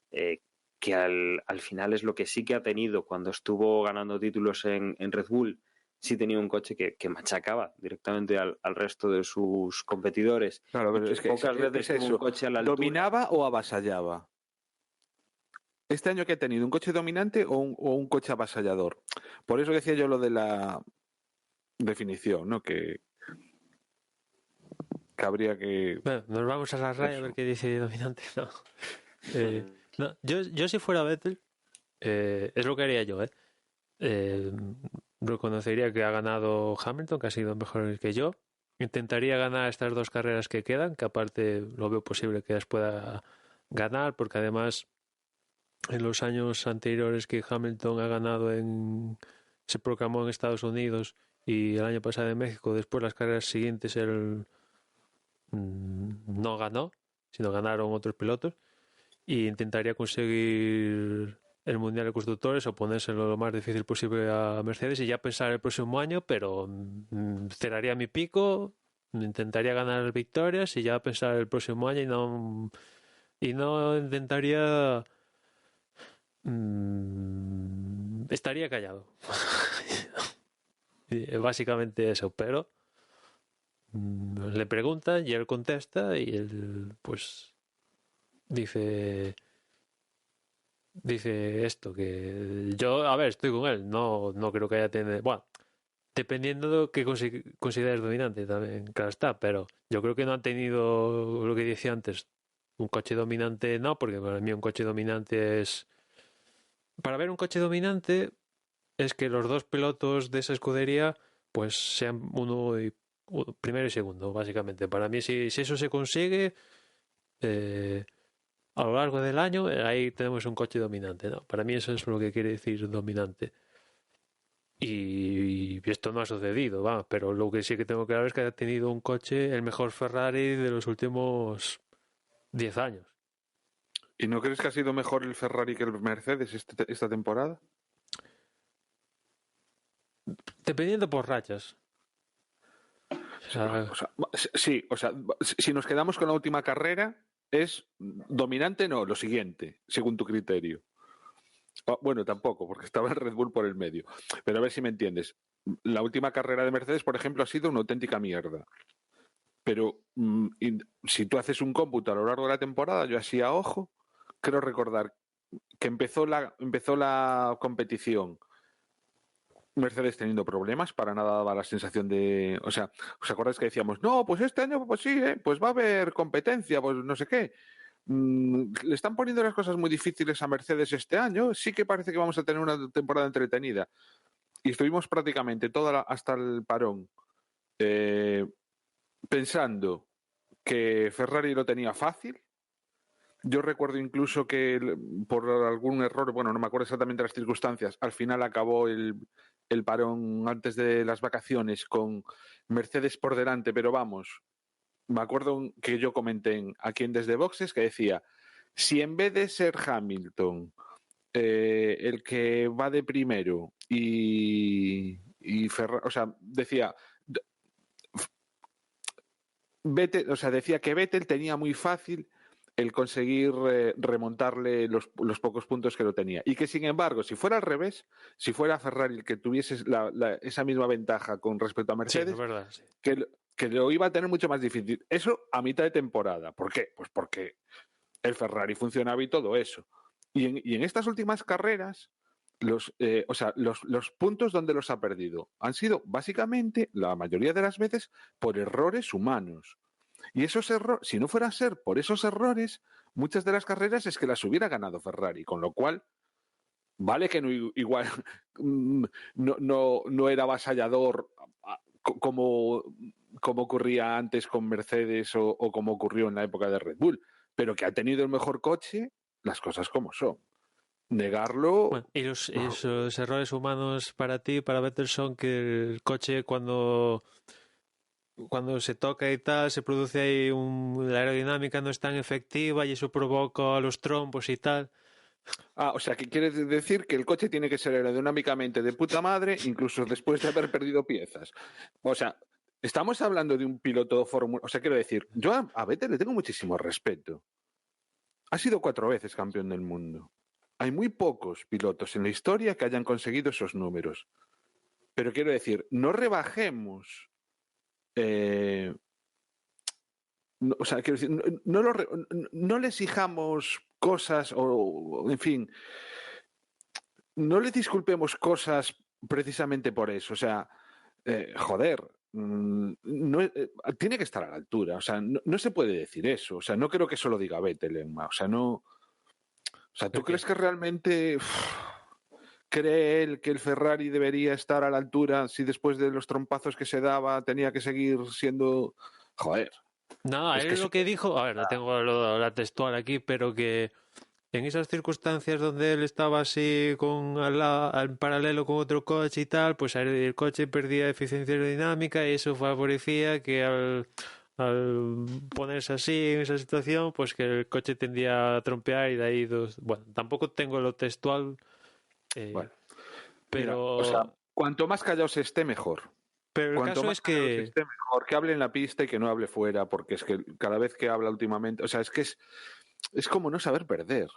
que al final es lo que sí que ha tenido cuando estuvo ganando títulos en Red Bull, sí tenía un coche que machacaba directamente al resto de sus competidores. Claro, pero Y que es que pocas veces tuvo un coche a la altura. ¿Dominaba o avasallaba? ¿Este año que ha tenido un coche dominante o un coche avasallador? Por eso decía yo lo de la definición, ¿no? Que habría que... Bueno, nos vamos a la raya a ver qué dice dominante. No. No, yo si fuera Vettel, es lo que haría yo, reconocería que ha ganado Hamilton, que ha sido mejor que yo. Intentaría ganar estas 2 carreras que quedan, que aparte lo veo posible que las pueda ganar, porque además en los años anteriores que Hamilton ha ganado se proclamó en Estados Unidos y el año pasado en México, después las carreras siguientes él no ganó, sino ganaron otros pilotos, y intentaría conseguir el Mundial de Constructores o ponérselo lo más difícil posible a Mercedes y ya pensar el próximo año, pero cerraría mi pico, intentaría ganar victorias y ya pensar el próximo año y no intentaría estaría callado. Básicamente eso, pero le preguntan y él contesta y él pues dice esto, que yo, a ver, estoy con él, no creo que haya tenido, bueno, dependiendo de lo que consideres dominante también, claro está, pero yo creo que no han tenido lo que decía antes, un coche dominante, no, porque para mí un coche dominante es, para ver un coche dominante es que los 2 pilotos de esa escudería pues sean primero y segundo, básicamente. Para mí, si eso se consigue a lo largo del año, ahí tenemos un coche dominante, ¿no? Para mí eso es lo que quiere decir dominante. Y esto no ha sucedido, va, pero lo que sí que tengo que ver es que ha tenido un coche, el mejor Ferrari de los últimos 10 años. ¿Y no crees que ha sido mejor el Ferrari que el Mercedes esta temporada? Dependiendo por rachas. Sí, o sea, si nos quedamos con la última carrera, ¿es dominante? No, lo siguiente, según tu criterio. Bueno, tampoco, porque estaba el Red Bull por el medio. Pero a ver si me entiendes. La última carrera de Mercedes, por ejemplo, ha sido una auténtica mierda. Pero si tú haces un cómputo a lo largo de la temporada, yo así a ojo, creo recordar que empezó la competición Mercedes teniendo problemas, para nada daba la sensación de... O sea, ¿os acordáis que decíamos, no, pues este año pues sí, pues va a haber competencia, pues no sé qué? Le están poniendo las cosas muy difíciles a Mercedes este año, sí que parece que vamos a tener una temporada entretenida. Y estuvimos prácticamente hasta el parón pensando que Ferrari lo tenía fácil. Yo recuerdo incluso que por algún error, bueno, no me acuerdo exactamente las circunstancias, al final acabó el parón antes de las vacaciones con Mercedes por delante, pero vamos, me acuerdo que yo comenté aquí en Desde Boxes que decía, si en vez de ser Hamilton el que va de primero y Ferrari, o sea, decía... Vettel, o sea, decía que Vettel tenía muy fácil el conseguir remontarle los pocos puntos que lo tenía. Y que, sin embargo, si fuera al revés, si fuera Ferrari el que tuviese esa misma ventaja con respecto a Mercedes, sí, es verdad, sí. que lo iba a tener mucho más difícil. Eso a mitad de temporada. ¿Por qué? Pues porque el Ferrari funcionaba y todo eso. Y en estas últimas carreras, los puntos donde los ha perdido han sido básicamente, la mayoría de las veces, por errores humanos. Y esos errores, si no fuera a ser por esos errores, muchas de las carreras es que las hubiera ganado Ferrari, con lo cual, vale que no, igual no era avasallador como ocurría antes con Mercedes o como ocurrió en la época de Red Bull, pero que ha tenido el mejor coche, las cosas como son. Negarlo. Bueno, y esos errores humanos para ti, para Vettel, son que el coche cuando se toca y tal, se produce ahí la aerodinámica no es tan efectiva y eso provoca los trompos y tal. O sea, que quieres decir que el coche tiene que ser aerodinámicamente de puta madre, incluso después de haber perdido piezas. O sea, estamos hablando de un piloto de Fórmula. O sea, quiero decir, yo a Vettel le tengo muchísimo respeto. Ha sido 4 veces campeón del mundo. Hay muy pocos pilotos en la historia que hayan conseguido esos números. Pero quiero decir, no rebajemos. O sea, quiero decir, no le exijamos cosas o, en fin, no le disculpemos cosas precisamente por eso. O sea, joder, tiene que estar a la altura. O sea, no se puede decir eso. O sea, no creo que eso lo diga Vettel, Emma. O sea, no. O sea, ¿tú crees que realmente cree él que el Ferrari debería estar a la altura si después de los trompazos que se daba tenía que seguir siendo. Joder. No, Es él que lo que dijo, a ver, no tengo la textual aquí, pero que en esas circunstancias donde él estaba así en paralelo con otro coche y tal, pues el coche perdía eficiencia aerodinámica y eso favorecía que al ponerse así en esa situación, pues que el coche tendía a trompear y de ahí bueno, tampoco tengo lo textual, Bueno, mira, pero o sea, cuanto más callados esté, mejor. pero el Cuanto caso más es callados que esté, mejor. Que hable en la pista y que no hable fuera, porque es que cada vez que habla últimamente, o sea, es que es como no saber perder.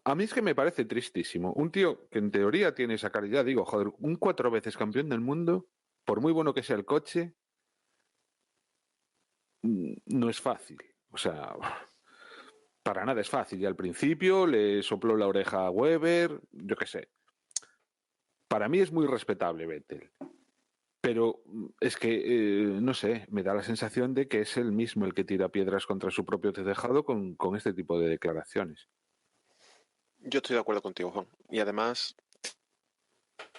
A mí es que me parece tristísimo. Un tío que en teoría tiene esa calidad, digo, joder, un 4 veces campeón del mundo, por muy bueno que sea el coche, no es fácil. O sea, para nada es fácil. Y al principio le sopló la oreja a Weber, yo qué sé. Para mí es muy respetable Vettel. Pero es que, no sé, me da la sensación de que es él mismo el que tira piedras contra su propio tejado con este tipo de declaraciones. Yo estoy de acuerdo contigo, Juan. Y además,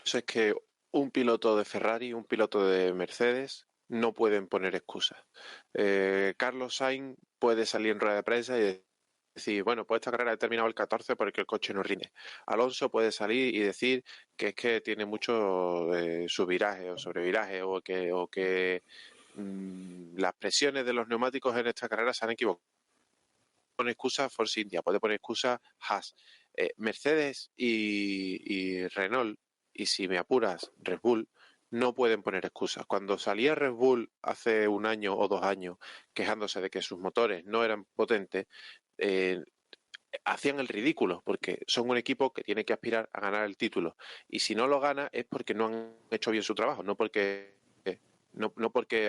eso es que un piloto de Ferrari y un piloto de Mercedes no pueden poner excusas. Carlos Sainz puede salir en rueda de prensa y decir, bueno, pues esta carrera he terminado el 14 porque el coche no rinde. Alonso puede salir y decir que es que tiene mucho subviraje o sobreviraje o que las presiones de los neumáticos en esta carrera se han equivocado. Pone excusa Force India, puede poner excusa Haas. Mercedes y Renault, y si me apuras, Red Bull, no pueden poner excusas. Cuando salía Red Bull hace 1 año o 2 años quejándose de que sus motores no eran potentes, hacían el ridículo, porque son un equipo que tiene que aspirar a ganar el título. Y si no lo gana es porque no han hecho bien su trabajo, no porque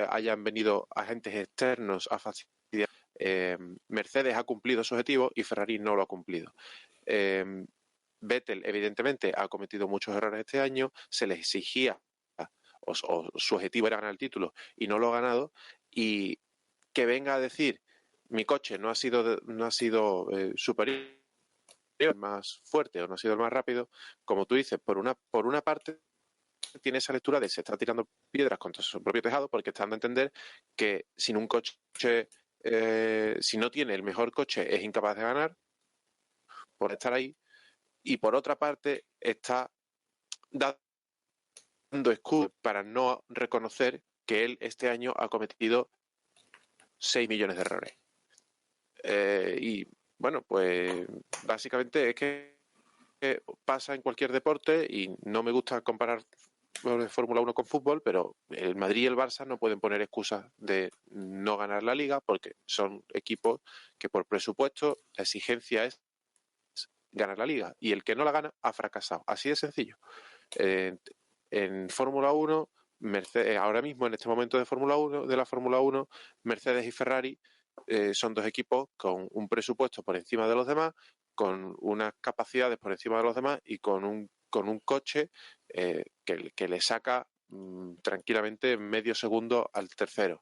hayan venido agentes externos a fastidiar. Mercedes ha cumplido su objetivo y Ferrari no lo ha cumplido. Vettel, evidentemente, ha cometido muchos errores este año, se le exigía, o su objetivo era ganar el título y no lo ha ganado, y que venga a decir mi coche no ha sido superior, más fuerte o no ha sido el más rápido, como tú dices, por una parte tiene esa lectura de se está tirando piedras contra su propio tejado porque está dando a entender que sin un coche, si no tiene el mejor coche, es incapaz de ganar por estar ahí, y por otra parte está dando excusas para no reconocer que él este año ha cometido 6 millones de errores. Y bueno, pues básicamente es que pasa en cualquier deporte y no me gusta comparar Fórmula 1 con fútbol, pero el Madrid y el Barça no pueden poner excusas de no ganar la liga porque son equipos que por presupuesto la exigencia es ganar la liga y el que no la gana ha fracasado. Así de sencillo. En Fórmula 1, Mercedes, ahora mismo en este momento de la Fórmula 1, Mercedes y Ferrari son dos equipos con un presupuesto por encima de los demás, con unas capacidades por encima de los demás y con un coche que le saca tranquilamente medio segundo al tercero.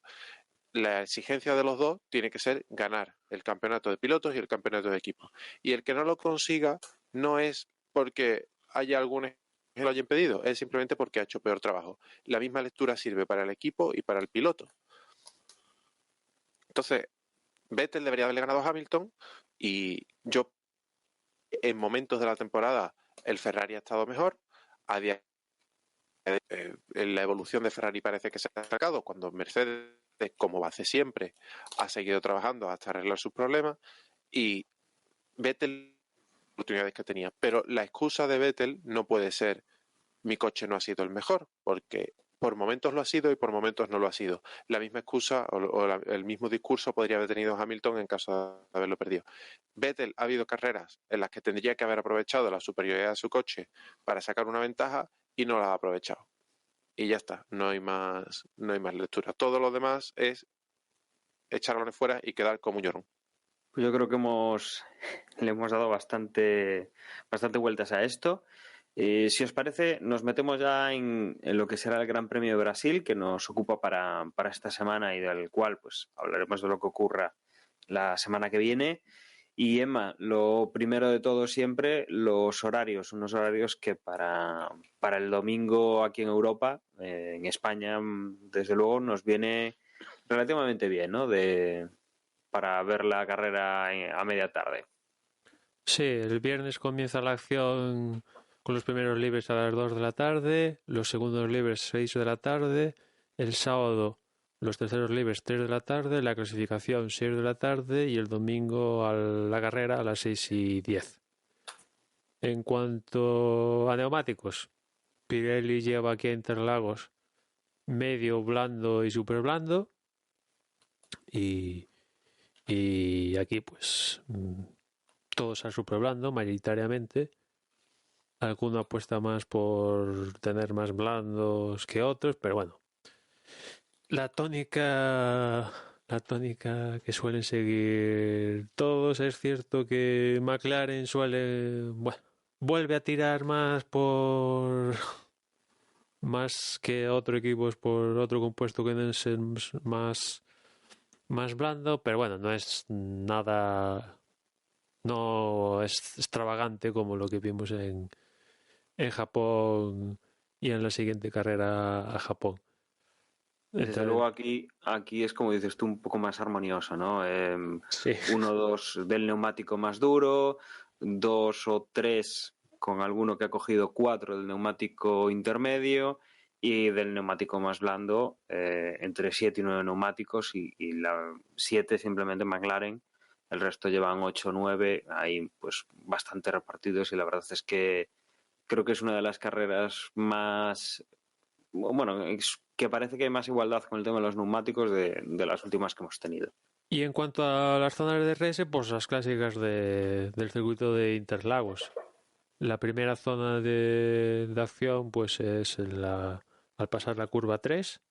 La exigencia de los dos tiene que ser ganar el campeonato de pilotos y el campeonato de equipos. Y el que no lo consiga no es porque haya algún que lo haya impedido, es simplemente porque ha hecho peor trabajo. La misma lectura sirve para el equipo y para el piloto. Entonces, Vettel debería haberle ganado a Hamilton y yo en momentos de la temporada el Ferrari ha estado mejor. A día la evolución de Ferrari parece que se ha destacado cuando Mercedes, como hace siempre, ha seguido trabajando hasta arreglar sus problemas y Vettel oportunidades que tenía. Pero la excusa de Vettel no puede ser mi coche no ha sido el mejor, porque por momentos lo ha sido y por momentos no lo ha sido. La misma excusa el mismo discurso podría haber tenido Hamilton en caso de haberlo perdido. Vettel ha habido carreras en las que tendría que haber aprovechado la superioridad de su coche para sacar una ventaja y no la ha aprovechado. Y ya está, no hay más lectura. Todo lo demás es echarlo fuera y quedar como un llorón. Pues yo creo que le hemos dado bastante vueltas a esto. Si os parece, nos metemos ya en lo que será el Gran Premio de Brasil, que nos ocupa para esta semana y del cual pues hablaremos de lo que ocurra la semana que viene. Y Emma, lo primero de todo siempre, los horarios, unos horarios que para el domingo aquí en Europa, en España, desde luego nos viene relativamente bien, ¿no? Para ver la carrera a media tarde. Sí, el viernes comienza la acción con los primeros libres a las 2 de la tarde, los segundos libres 6 de la tarde, el sábado los terceros libres 3 de la tarde, la clasificación 6 de la tarde y el domingo a la carrera a las 6:10. En cuanto a neumáticos, Pirelli lleva aquí a Interlagos medio blando y super blando y aquí pues todos a super blando mayoritariamente. Alguno apuesta más por tener más blandos que otros, pero bueno. La tónica que suelen seguir todos, es cierto que McLaren vuelve a tirar más que otro equipo por otro compuesto que debe ser más blando, pero bueno, no es nada, no es extravagante como lo que vimos en Japón y en la siguiente carrera a Japón. Desde luego aquí es como dices tú, un poco más armonioso, ¿no? Sí. 1 o 2 del neumático más duro, 2 o 3 con alguno que ha cogido 4 del neumático intermedio y del neumático más blando entre 7 y 9 neumáticos y la 7 simplemente McLaren, el resto llevan 8 o 9, ahí pues bastante repartidos y la verdad es que creo que es una de las carreras más, bueno, que parece que hay más igualdad con el tema de los neumáticos de las últimas que hemos tenido. Y en cuanto a las zonas de DRS, pues las clásicas del circuito de Interlagos. La primera zona de acción pues es al pasar la curva 3,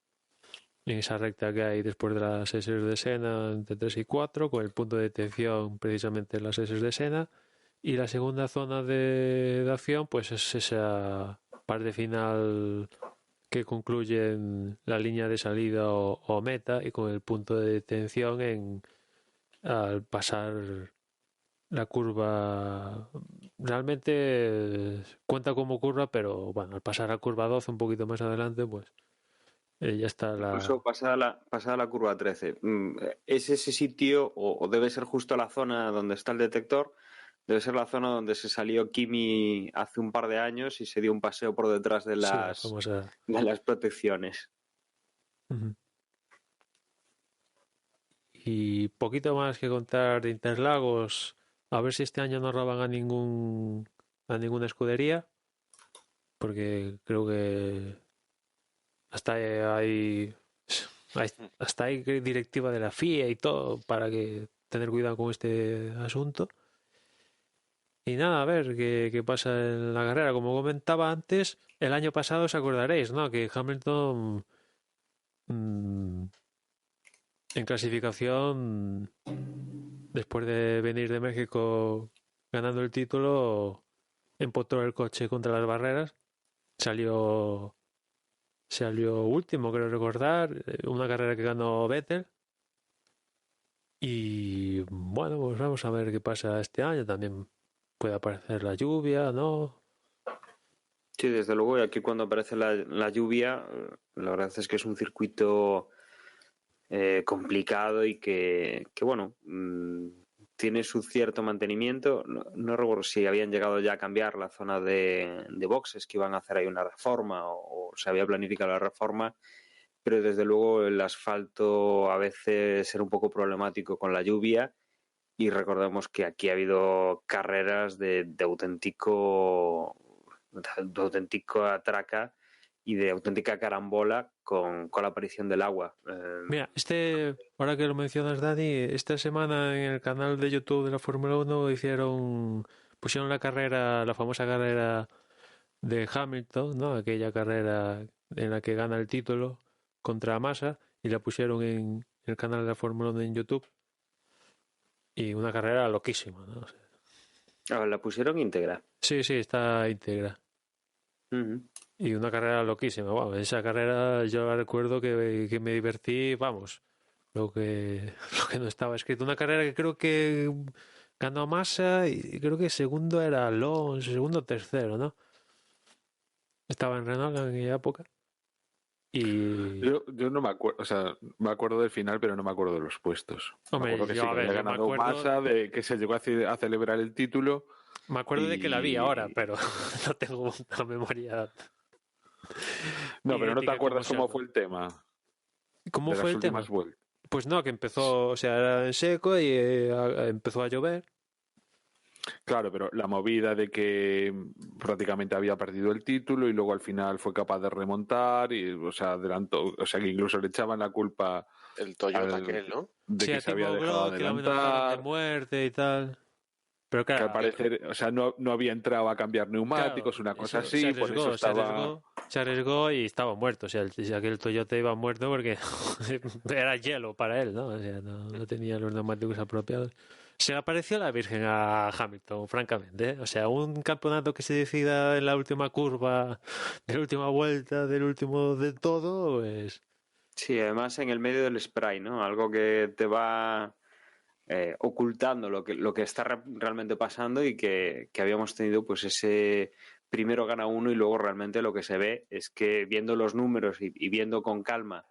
en esa recta que hay después de las S de Senna entre 3 y 4, con el punto de detención precisamente en las S de Senna. Y la segunda zona de acción pues es esa parte final que concluye en la línea de salida o meta y con el punto de detención al pasar la curva. Realmente cuenta como curva, pero bueno, al pasar la curva 12 un poquito más adelante, pues ya está Incluso pasada la curva 13. ¿Es ese sitio o debe ser justo la zona donde está el detector? Debe ser la zona donde se salió Kimi hace un par de años y se dio un paseo por detrás de Sí, la las famosa. de las protecciones. Uh-huh. Y poquito más que contar de Interlagos. A ver si este año no roban a ninguna escudería, porque creo que hasta hay directiva de la FIA y todo para que tener cuidado con este asunto. Y nada, a ver qué pasa en la carrera. Como comentaba antes, el año pasado os acordaréis, ¿no? Que Hamilton En clasificación, después de venir de México ganando el título, empotró el coche contra las barreras, salió último, creo recordar, una carrera que ganó Vettel. Y bueno, pues vamos a ver qué pasa este año. También puede aparecer la lluvia, ¿no? Sí, desde luego, y aquí cuando aparece la lluvia, la verdad es que es un circuito complicado y que bueno, tiene su cierto mantenimiento. No recuerdo si habían llegado ya a cambiar la zona de boxes, que iban a hacer ahí una reforma o se había planificado la reforma, pero desde luego el asfalto a veces era un poco problemático con la lluvia. Y recordemos que aquí ha habido carreras de auténtica traca y de auténtica carambola con la aparición del agua. Mira, ahora que lo mencionas, Dani, esta semana en el canal de YouTube de la Fórmula 1 pusieron la famosa carrera de Hamilton, ¿no? Aquella carrera en la que gana el título contra Massa, y la pusieron en el canal de la Fórmula 1 en YouTube. Y una carrera loquísima, ¿no? O sea, La pusieron íntegra. sí, está íntegra. Uh-huh. Y una carrera loquísima. Wow, esa carrera yo la recuerdo que me divertí, vamos, lo que no estaba escrito. Una carrera que creo que ganó Massa y creo que segundo era Alonso, segundo o tercero, ¿no? Estaba en Renault en aquella época. Y Yo no me acuerdo, o sea, me acuerdo del final, pero no me acuerdo de los puestos. hombre, Me acuerdo que yo, sí, a que ver, había yo me ganado acuerdo, Massa, de que se llegó a celebrar el título. me acuerdo de que la vi y... ahora, pero no tengo una memoria No, pero no te idéntica acuerdas como cómo sea. fue el tema ¿Cómo de fue las el últimas tema? vueltas. Pues no, que empezó, o sea, era en seco y empezó a llover. Claro, pero la movida de que prácticamente había perdido el título y luego al final fue capaz de remontar y, o sea, adelantó, o sea, que incluso le echaban la culpa El Toyota al, aquel, ¿no? de Sí, que a se había Timo dejado Glock, que lo amenazaron de adelantar, muerte y tal. Pero que al claro, parecer, o sea, no había entrado a cambiar claro, neumáticos, una cosa eso se así, por eso arriesgó, estaba... se arriesgó y estaba muerto. O sea, aquel Toyota iba muerto porque era hielo para él, ¿no? O sea, no tenía los neumáticos apropiados. Se le apareció la Virgen a Hamilton, francamente, ¿eh? O sea, un campeonato que se decida en la última curva, de la última vuelta, del último de todo, pues Sí, además en el medio del spray, ¿no? Algo que te va ocultando lo que está realmente pasando y que habíamos tenido pues ese primero gana uno y luego realmente lo que se ve es que viendo los números y viendo con calma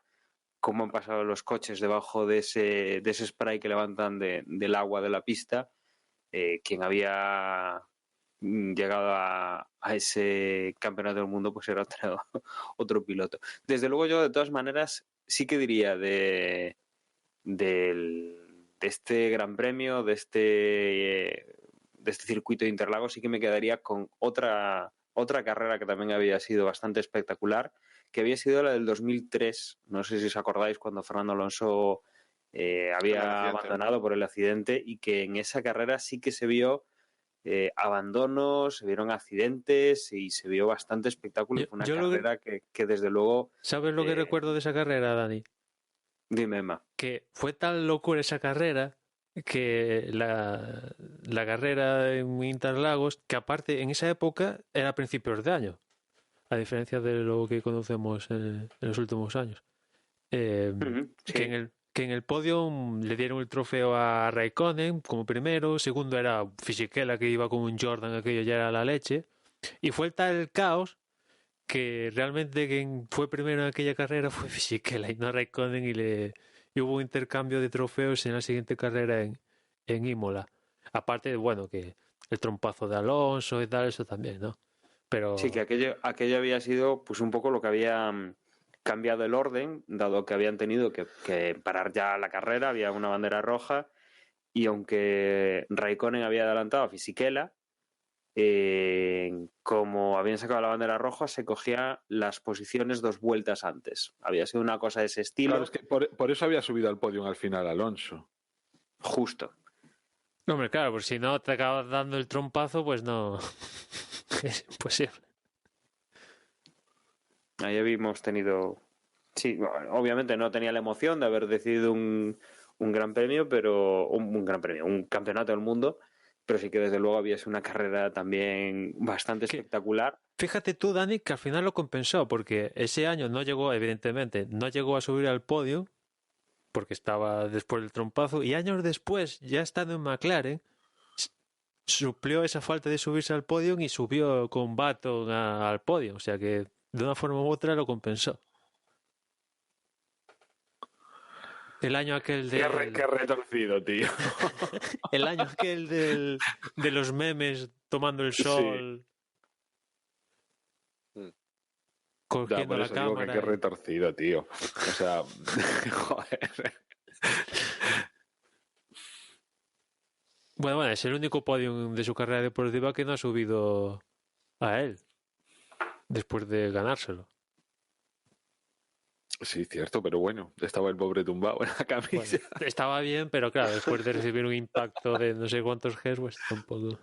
cómo han pasado los coches debajo de ese spray que levantan del agua de la pista, quien había llegado a ese campeonato del mundo pues era otro piloto. Desde luego yo de todas maneras sí que diría de este gran premio, de este circuito de Interlagos, sí que me quedaría con otra carrera que también había sido bastante espectacular, que había sido la del 2003. No sé si os acordáis cuando Fernando Alonso había abandonado por el accidente y que en esa carrera sí que se vio abandonos, se vieron accidentes y se vio bastante espectáculo. Fue una carrera que desde luego... ¿Sabes lo que recuerdo de esa carrera, Dani? Dime, Emma. Que fue tan locura esa carrera que la carrera en Interlagos, que aparte en esa época era a principios de año, a diferencia de lo que conocemos en los últimos años. Sí. Que en el podio le dieron el trofeo a Raikkonen como primero, segundo era Fisichella que iba con un Jordan, aquello ya era la leche, y fue tal el caos que realmente quien fue primero en aquella carrera fue Fisichella y no Raikkonen y hubo un intercambio de trofeos en la siguiente carrera en Imola. Aparte de, bueno, que el trompazo de Alonso y tal, eso también, ¿no? Pero Sí, que aquello había sido pues un poco lo que había cambiado el orden, dado que habían tenido que parar ya la carrera, había una bandera roja, y aunque Raikkonen había adelantado a Fisichella, como habían sacado la bandera roja, se cogía las posiciones 2 vueltas antes. Había sido una cosa de ese estilo. Claro, es que por eso había subido al podio al final Alonso. Justo. hombre, claro, pues si no te acabas dando el trompazo, pues no. Es imposible. Ahí habíamos tenido Sí, bueno, obviamente no tenía la emoción de haber decidido un gran premio, pero un gran premio, un campeonato del mundo, pero sí que desde luego había sido una carrera también bastante Que, espectacular. fíjate tú, Dani, que al final lo compensó, porque ese año no llegó, evidentemente, no llegó a subir al podio, porque estaba después del trompazo, y años después, ya estando en McLaren, suplió esa falta de subirse al podio y subió con Baton al podio, o sea que de una forma u otra lo compensó. El año aquel Qué del... retorcido, tío. El año aquel de los memes tomando el Sí. sol, Mm. Ya, cogiendo por la eso digo que cámara. qué retorcido, tío. O sea, joder. Bueno, es el único podio de su carrera deportiva que no ha subido a él, después de ganárselo. Sí, cierto, pero bueno, estaba el pobre tumbado en la Bueno, camisa. estaba bien, pero claro, después de recibir un impacto de no sé cuántos Gs, pues tampoco.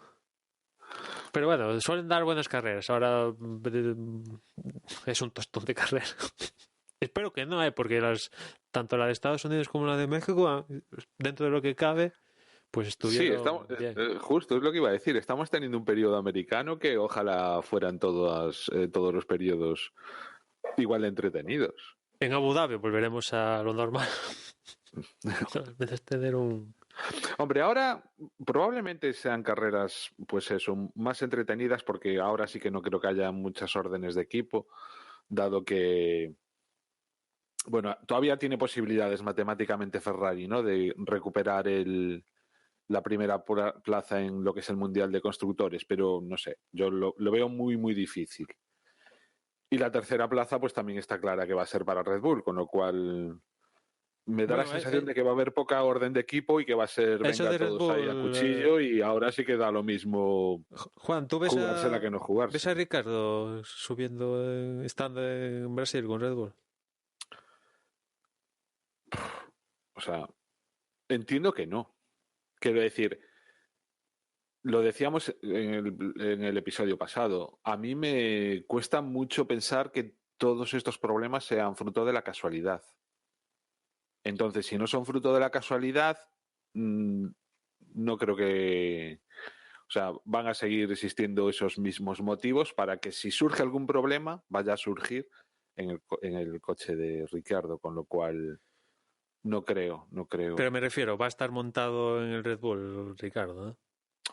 Pero bueno, suelen dar buenas carreras. Ahora es un tostón de carrera. Espero que no, porque tanto la de Estados Unidos como la de México, dentro de lo que cabe, pues Sí, estamos, estuvieron bien. justo es lo que iba a decir. Estamos teniendo un periodo americano que ojalá fueran todos los periodos igual de entretenidos. En Abu Dhabi volveremos a lo normal. En vez de tener un... Hombre, ahora probablemente sean carreras, pues eso, más entretenidas porque ahora sí que no creo que haya muchas órdenes de equipo, dado que, bueno, todavía tiene posibilidades matemáticamente Ferrari, ¿no? De recuperar la primera plaza en lo que es el Mundial de Constructores, pero no sé, yo lo veo muy, muy difícil. Y la tercera plaza, pues también está clara que va a ser para Red Bull, con lo cual me da la Bueno, sensación de que va a haber poca orden de equipo y que va a ser eso venga de Red todos ahí a Bull, cuchillo y ahora sí que da lo mismo Juan, ¿tú jugársela que no ves a jugársela. Ricardo subiendo, estando en Brasil con Red Bull? O sea, entiendo que no. Quiero decir, lo decíamos en el episodio pasado, a mí me cuesta mucho pensar que todos estos problemas sean fruto de la casualidad. Entonces, si no son fruto de la casualidad, mm, no creo que... O sea, van a seguir existiendo esos mismos motivos para que si surge algún problema, vaya a surgir en el coche de Ricciardo, con lo cual no creo. Pero me refiero, va a estar montado en el Red Bull, Ricardo, ¿eh?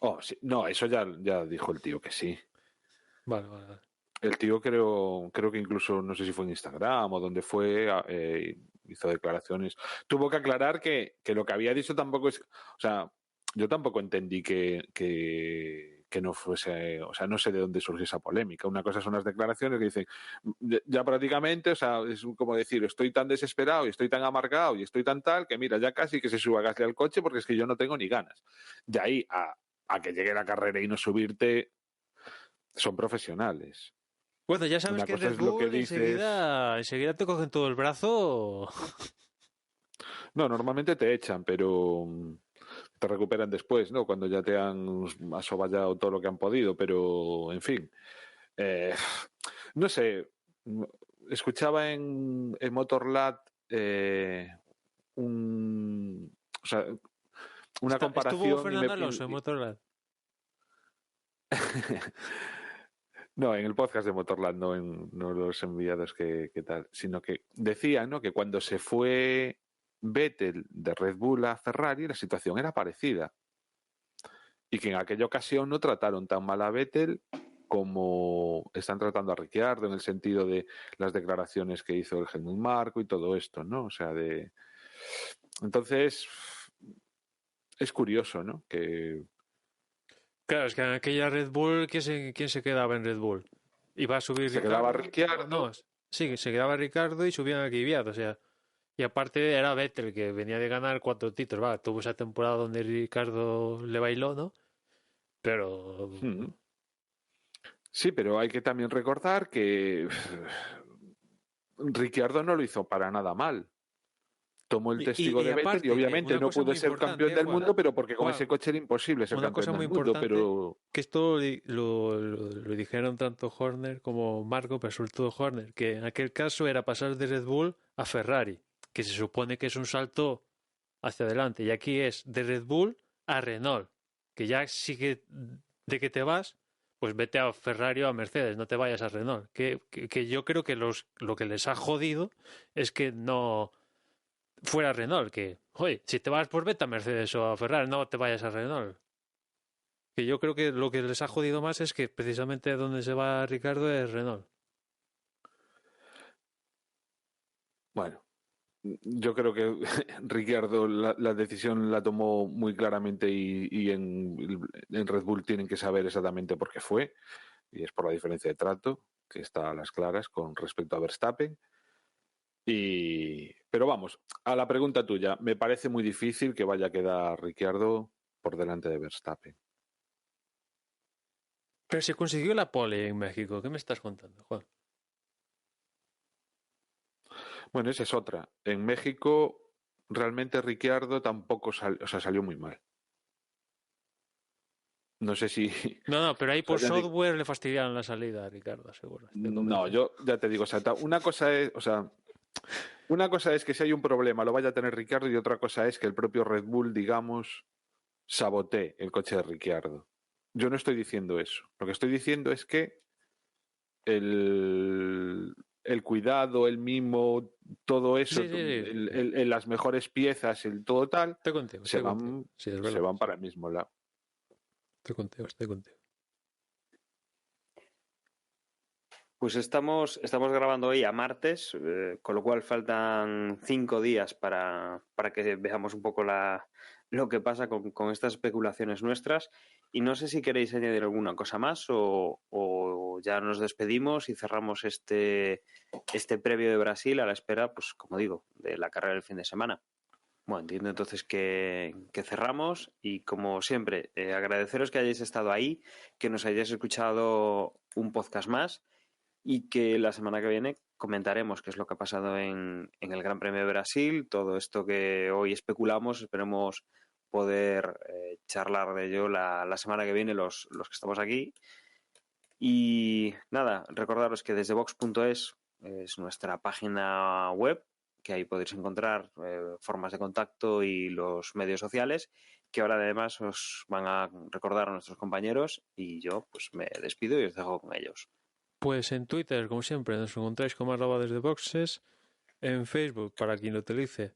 Oh, sí. No, eso ya dijo el tío que sí. Vale, vale, vale. El tío creo que incluso, no sé si fue en Instagram o donde fue, hizo declaraciones. Tuvo que aclarar que lo que había dicho tampoco es, o sea, yo tampoco entendí que no fuese, o sea, no sé de dónde surgió esa polémica. Una cosa son las declaraciones que dicen, ya prácticamente, o sea, es como decir, estoy tan desesperado y estoy tan amargado y estoy tan tal que mira, ya casi que se suba Gasly al coche porque es que yo no tengo ni ganas. De ahí a que llegue la carrera y no subirte, son profesionales. Bueno, ya sabes Una que cosa Red es lo que Bull dices. enseguida te cogen todo el brazo. No, normalmente te echan, pero te recuperan después, ¿no? Cuando ya te han asoballado todo lo que han podido, pero en fin. Eh, no sé, escuchaba en Motorlad o sea, una Estuvo comparación Fernando Alonso en Motorland. no, en el podcast de Motorland, no en no los enviados que tal, sino que decía, ¿no? Que cuando se fue Vettel de Red Bull a Ferrari, la situación era parecida. Y que en aquella ocasión no trataron tan mal a Vettel como están tratando a Ricciardo en el sentido de las declaraciones que hizo el Helmut Marko y todo esto, ¿no? O sea, Entonces, es curioso, ¿no? Que Claro, es que en aquella Red Bull, ¿quién se quedaba en Red Bull? Iba a subir se quedaba Ricardo. No, Ricciardo. sí, se quedaba Ricardo y subían a Kvyat, o sea. Y aparte era Vettel, que venía de ganar 4 títulos. Va, tuvo esa temporada donde Ricardo le bailó, ¿no? Pero. Hmm. Sí, pero hay que también recordar que Ricciardo no lo hizo para nada mal. tomó el testigo y de Vettel aparte, y obviamente una no cosa pudo muy ser importante, campeón del Juan, mundo, pero porque con Juan, ese coche era imposible ser una campeón cosa del muy mundo, importante, pero que esto lo dijeron tanto Horner como Marco, pero sobre todo Horner, que en aquel caso era pasar de Red Bull a Ferrari, que se supone que es un salto hacia adelante, y aquí es de Red Bull a Renault, que ya sí que de que te vas, pues vete a Ferrari o a Mercedes, no te vayas a Renault. Que yo creo que lo que les ha jodido es que no fuera Renault, que, oye, si te vas, pues vete a Mercedes o a Ferrari, no te vayas a Renault. Que yo creo que lo que les ha jodido más es que precisamente donde se va Ricardo es Renault. bueno, yo creo que Ricciardo la decisión la tomó muy claramente y en Red Bull tienen que saber exactamente por qué fue, y es por la diferencia de trato, que está a las claras con respecto a Verstappen. Pero vamos, a la pregunta tuya, me parece muy difícil que vaya a quedar Ricciardo por delante de Verstappen. Pero se consiguió la pole en México. ¿Qué me estás contando, Juan? Bueno, esa es otra. En México, realmente Ricciardo tampoco salió muy mal. No sé si. No, pero ahí O sea, por software le fastidiaron la salida a Ricardo, seguro. Estoy no, convencido. yo ya te digo, o sea, una cosa es, o sea, una cosa es que si hay un problema lo vaya a tener Ricciardo y otra cosa es que el propio Red Bull, digamos, sabotee el coche de Ricciardo. Yo no estoy diciendo eso. Lo que estoy diciendo es que el cuidado, el mimo, todo eso, Sí, sí, sí. las mejores piezas, el todo tal, Estoy contigo, se estoy contigo. van, Sí, es se verdad. van para el mismo lado. Estoy contigo, estoy contigo. Pues estamos grabando hoy a martes, con lo cual faltan 5 días para que veamos un poco lo que pasa con estas especulaciones nuestras. Y no sé si queréis añadir alguna cosa más o ya nos despedimos y cerramos este previo de Brasil a la espera, pues como digo, de la carrera del fin de semana. Bueno, entiendo entonces que cerramos y como siempre, agradeceros que hayáis estado ahí, que nos hayáis escuchado un podcast más y que la semana que viene comentaremos qué es lo que ha pasado en el Gran Premio de Brasil, todo esto que hoy especulamos, esperemos poder charlar de ello la semana que viene los que estamos aquí. Y nada, recordaros que desde Vox.es es nuestra página web, que ahí podéis encontrar formas de contacto y los medios sociales, que ahora además os van a recordar a nuestros compañeros y yo pues me despido y os dejo con ellos. Pues en Twitter, como siempre, nos encontráis como @desdeboxes. En Facebook, para quien lo utilice,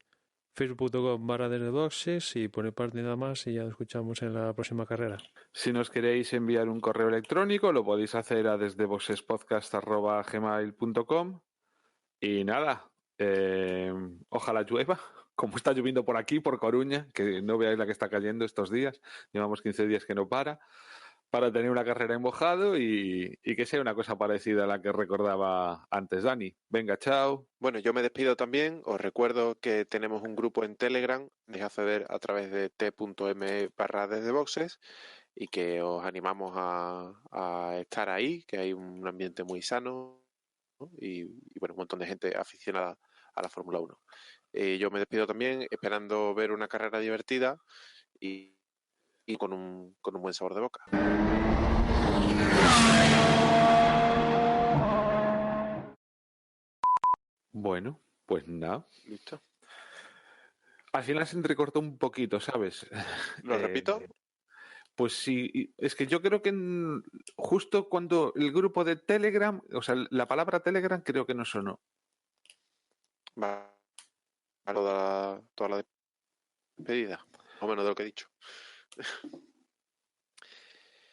facebook.com/desdeboxes y por mi parte nada más y ya nos escuchamos en la próxima carrera. Si nos queréis enviar un correo electrónico, lo podéis hacer a desdeboxespodcast@gmail.com. Y nada, ojalá llueva, como está lloviendo por aquí, por Coruña, que no veáis la que está cayendo estos días. Llevamos 15 días que no para tener una carrera en mojado y que sea una cosa parecida a la que recordaba antes Dani. Venga, chao. Bueno, yo me despido también. Os recuerdo que tenemos un grupo en Telegram, podéis acceder a través de t.m/desdeboxes y que os animamos a estar ahí, que hay un ambiente muy sano, ¿no? Y bueno, un montón de gente aficionada a la Fórmula 1. Yo me despido también esperando ver una carrera divertida y con un buen sabor de boca. Bueno, pues nada. ¿Listo? Al final se entrecortó un poquito, ¿sabes? ¿Lo repito? Pues sí, es que yo creo que justo cuando el grupo de Telegram, o sea, la palabra Telegram creo que no sonó. Va toda la despedida, o menos de lo que he dicho.